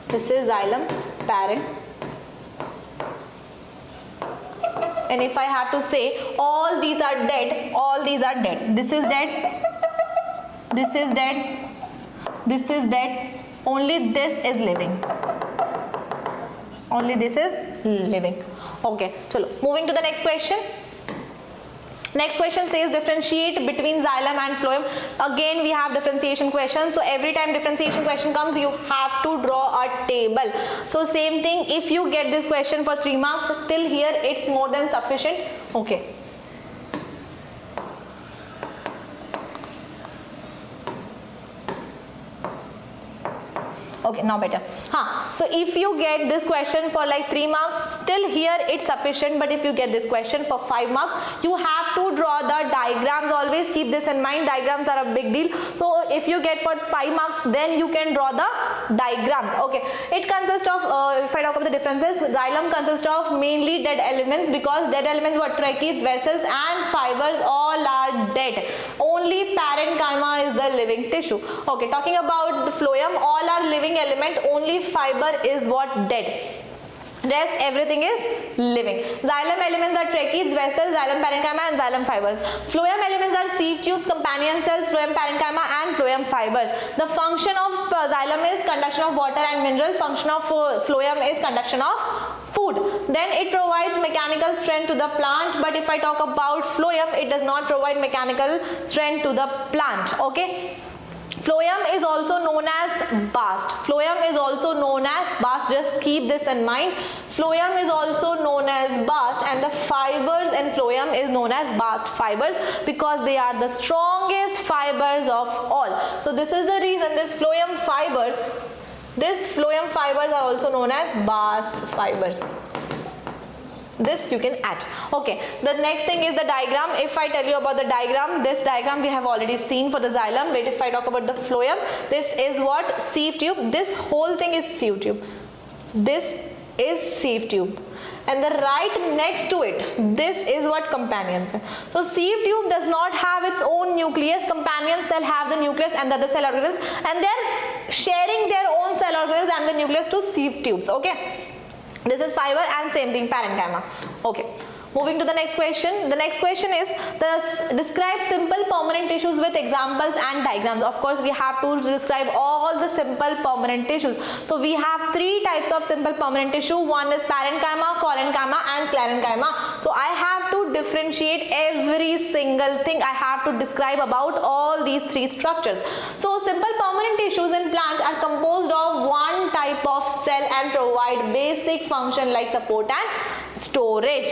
This is xylem, and if I have to say, all these are dead, all these are dead. This is dead, this is dead, this is dead, only this is living. Only this is living. Okay, chalo. Moving to the next question. Next question says differentiate between xylem and phloem. Again we have differentiation questions. So every time differentiation question comes, you have to draw a table. So same thing, if you get this question for 3 marks, till here it's more than sufficient. Okay. Okay, now better. So if you get this question for like 3 marks, till here it's sufficient, but if you get this question for 5 marks, you have to draw the diagrams. Always keep this in mind, diagrams are a big deal. So if you get for 5 marks, then you can draw the diagrams. Okay, it consists of, if I talk about the differences, xylem consists of mainly dead elements, because dead elements were trachees, vessels and fibers all are dead. Only parenchyma is the living tissue. Okay, talking about the phloem, all are living element, only fiber is what dead. Rest everything is living. Xylem elements are trachees, vessels, xylem parenchyma and xylem fibers. Phloem elements are sieve tubes, companion cells, phloem parenchyma and phloem fibers. The function of xylem is conduction of water and mineral. Function of phloem is conduction of food. Then it provides mechanical strength to the plant, but if I talk about phloem, it does not provide mechanical strength to the plant. Okay. Phloem is also known as bast. Phloem is also known as bast. Just keep this in mind. Phloem is also known as bast, and the fibers in phloem is known as bast fibers, because they are the strongest fibers of all. So this is the reason this phloem fibers are also known as bast fibers. This you can add. Okay, the next thing is the diagram. If I tell you about the diagram, this diagram we have already seen for the xylem. But if I talk about the phloem, this is what? Sieve tube. This whole thing is sieve tube. This is sieve tube. And the right next to it, this is what? Companion cell. So sieve tube does not have its own nucleus. Companion cell have the nucleus and the other cell organelles, and they're sharing their own cell organelles and the nucleus to sieve tubes. Okay. This is fiber, and same thing parenchyma. Okay. Moving to the next question. The next question is describe simple permanent tissues with examples and diagrams. Of course, we have to describe all the simple permanent tissues. So we have three types of simple permanent tissue. One is parenchyma, collenchyma and sclerenchyma. So I have to differentiate every single thing. I have to describe about all these three structures. So simple permanent tissues in plants are composed of one type of cell and provide basic function like support and storage.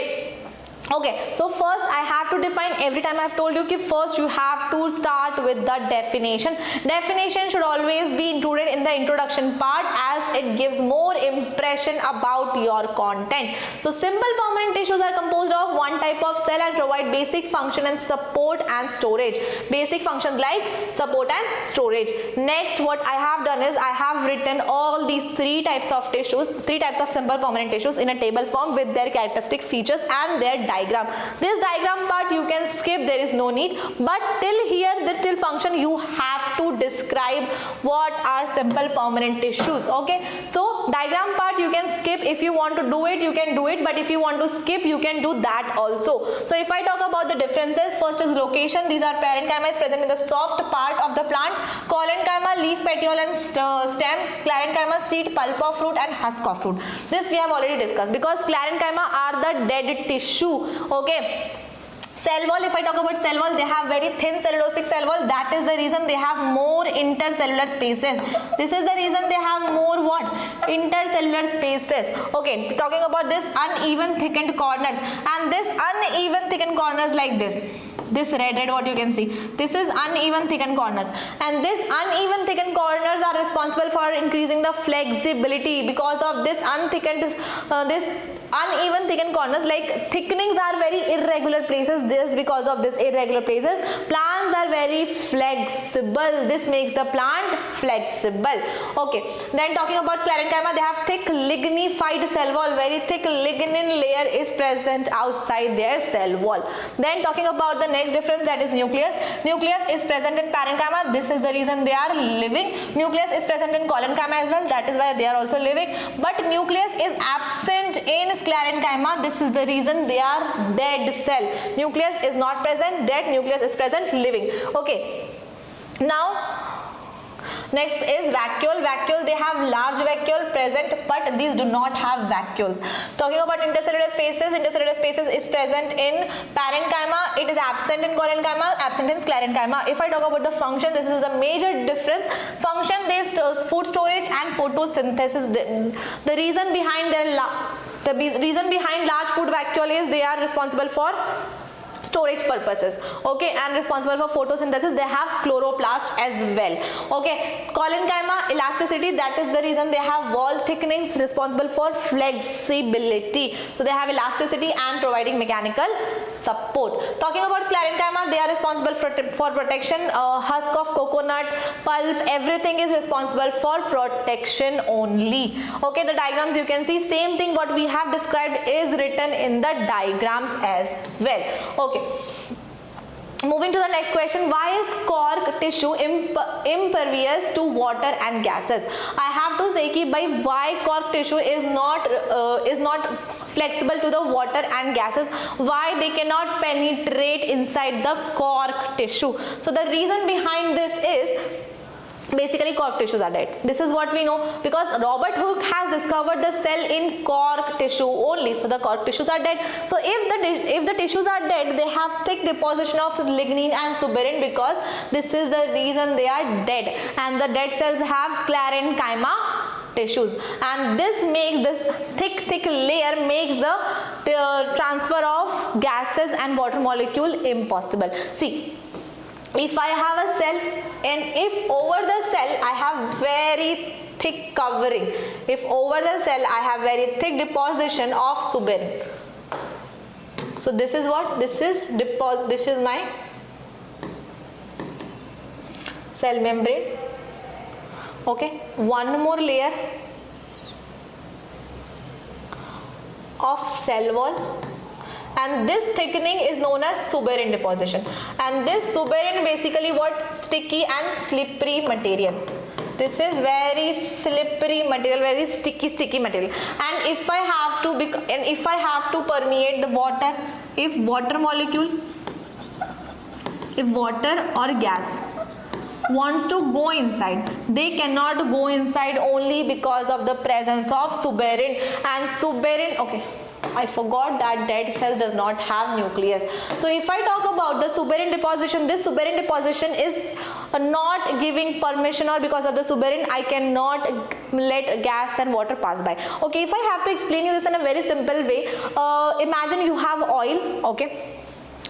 Okay, so first I have to define. Every time I have told you कि first you have to start with the definition. Definition should always be included in the introduction part, as it gives more impression about your content. So simple permanent tissues are composed of one type of cell and provide basic function and support and storage. Basic functions like support and storage. Next, what I have done is I have written all these three types of tissues, three types of simple permanent tissues in a table form with their characteristic features and their diagram. This diagram part you can skip, there is no need, but till here, till function, you have to describe what are simple permanent tissues. Okay, so diagram part you can skip. If you want to do it, you can do it, but if you want to skip, you can do that also. So if I talk about the differences, first is location. These are parenchyma is present in the soft part of the plant, collenchyma leaf, petiole and stem, sclerenchyma seed, pulp of fruit and husk of fruit. This we have already discussed, because sclerenchyma are the dead tissue. Okay. Cell wall, if I talk about cell wall, they have very thin cellulosic cell wall. That is the reason they have more intercellular spaces. This is the reason they have more what? Intercellular spaces. Okay, talking about this uneven thickened corners, and this uneven thickened corners like this red what you can see, this is uneven thickened corners, and this uneven thickened corners are responsible for increasing the flexibility. Because of this uneven thickened corners, like thickenings are very irregular places. This because of this irregular places, plants are very flexible. This makes the plant flexible. Okay, then talking about sclerenchyma, they have thick lignified cell wall. Very thick lignin layer is present outside their cell wall. Then talking about the next difference, that is nucleus. Nucleus is present in parenchyma. This is the reason they are living. Nucleus is present in collenchyma as well. That is why they are also living. But nucleus is absent in sclerenchyma. This is the reason they are dead cell. Nucleus is not present, dead. Nucleus is present, living. Okay. Now, next is vacuole. Vacuole, they have large vacuole present, but these do not have vacuoles. Talking about intercellular spaces is present in parenchyma. It is absent in collenchyma, absent in sclerenchyma. If I talk about the function, this is a major difference. Function, they food storage and photosynthesis. The reason behind large food vacuole is they are responsible for storage purposes, okay, and responsible for photosynthesis. They have chloroplast as well. Okay, collenchyma, elasticity, that is the reason they have wall thickenings, responsible for flexibility. So they have elasticity and providing mechanical support. Talking about sclerenchyma, they are responsible for protection. Husk of coconut, pulp, everything is responsible for protection only. Okay, the diagrams you can see, same thing what we have described is written in the diagrams as well. Okay. Moving to the next question, why is cork tissue impervious to water and gases? I have to say ki by why cork tissue is not flexible to the water and gases, why they cannot penetrate inside the cork tissue. So the reason behind this is basically cork tissues are dead. This is what we know because Robert Hooke has discovered the cell in cork tissue only. So the cork tissues are dead. So if the tissues are dead, they have thick deposition of lignin and suberin because this is the reason they are dead. And the dead cells have sclerenchyma tissues, and this makes this thick layer makes the transfer of gases and water molecule impossible. See, if I have a cell and if over the cell I have very thick covering, if over the cell I have very thick deposition of suberin. So this is what? This is my cell membrane. Okay, one more layer of cell wall. And this thickening is known as suberin deposition, and this suberin basically what? Sticky and slippery material. This is very slippery material, very sticky material. And if I have to permeate the water, if water or gas wants to go inside, they cannot go inside only because of the presence of suberin. And suberin, okay, I forgot that dead cells does not have nucleus. So if I talk about the suberin deposition, this suberin deposition is not giving permission, or because of the suberin I cannot let gas and water pass by. Okay, if I have to explain you this in a very simple way, imagine you have oil. Okay,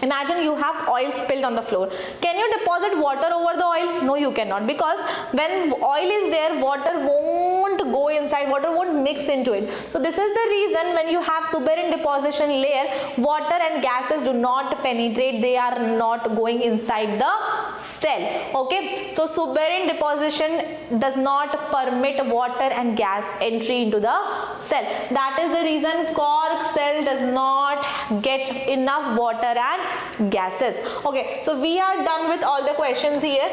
imagine you have oil spilled on the floor. Can you deposit water over the oil? No, you cannot, because when oil is there, water won't go inside, water won't mix into it. So this is the reason when you have suberin deposition layer, water and gases do not penetrate, they are not going inside the cell. Okay, so suberin deposition does not permit water and gas entry into the cell. That is the reason cork cell does not get enough water and gases. Okay, so we are done with all the questions here.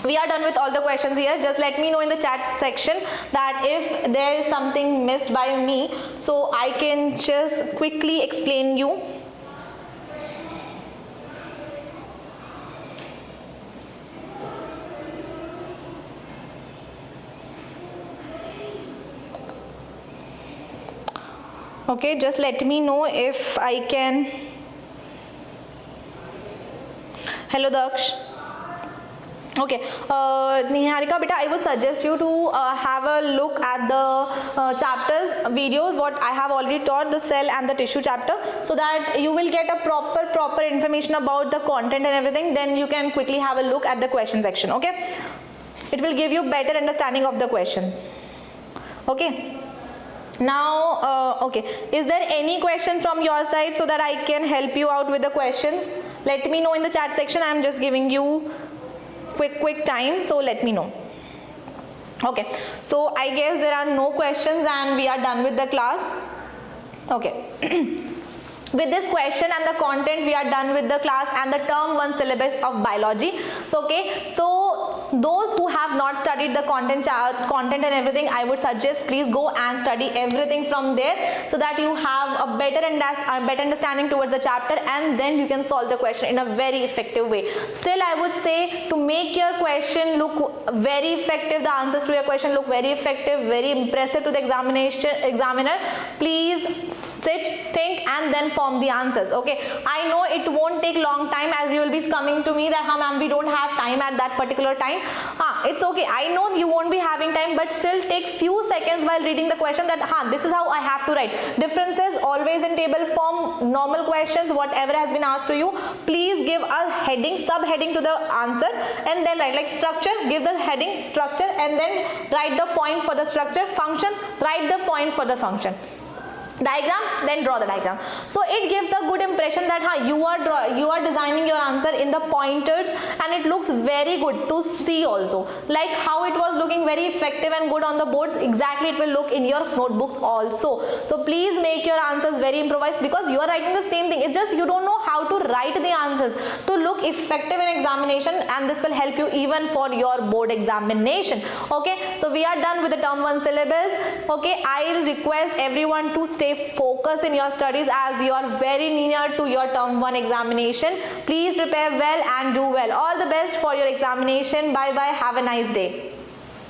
Just let me know in the chat section that if there is something missed by me, so I can just quickly explain you. Okay, just let me know if I can. Hello Daksh. Okay, Niharika beta, I would suggest you to have a look at the chapters videos what I have already taught, the cell and the tissue chapter, so that you will get a proper information about the content and everything. Then you can quickly have a look at the question section. Okay, it will give you better understanding of the questions. Okay, now okay, is there any question from your side so that I can help you out with the questions? Let me know in the chat section. I am just giving you quick time, so let me know. Okay, so I guess there are no questions and we are done with the class. Okay. With this question and the content, we are done with the class and the term 1 syllabus of biology. So okay, so those who have not studied the content and everything, I would suggest please go and study everything from there, so that you have a better understanding towards the chapter, and then you can solve the question in a very effective way. Still, I would say, to make your question look very effective, the answers to your question look very effective, very impressive to the examiner, please sit, think, and then form the answers. Okay, I know it won't take long time, as you will be coming to me that ma'am, we don't have time at that particular time. It's okay, I know you won't be having time, but still take few seconds while reading the question that this is how I have to write. Differences always in table form, normal questions, whatever has been asked to you, please give a heading, subheading to the answer, and then write like structure, give the heading structure, and then write the points for the structure. Function, write the points for the function. diagram, then draw the diagram. So it gives a good impression that you are designing your answer in the pointers, and it looks very good to see also, like how it was looking very effective and good on the board, exactly it will look in your notebooks also. So please make your answers very improvised, because you are writing the same thing, it's just you don't know how to write the answers to look effective in examination, and this will help you even for your board examination. Okay, so we are done with the term 1 syllabus. Okay, I'll request everyone to stay focused in your studies as you are very near to your term 1 examination. Please prepare well and do well. All the best for your examination. Bye bye. Have a nice day.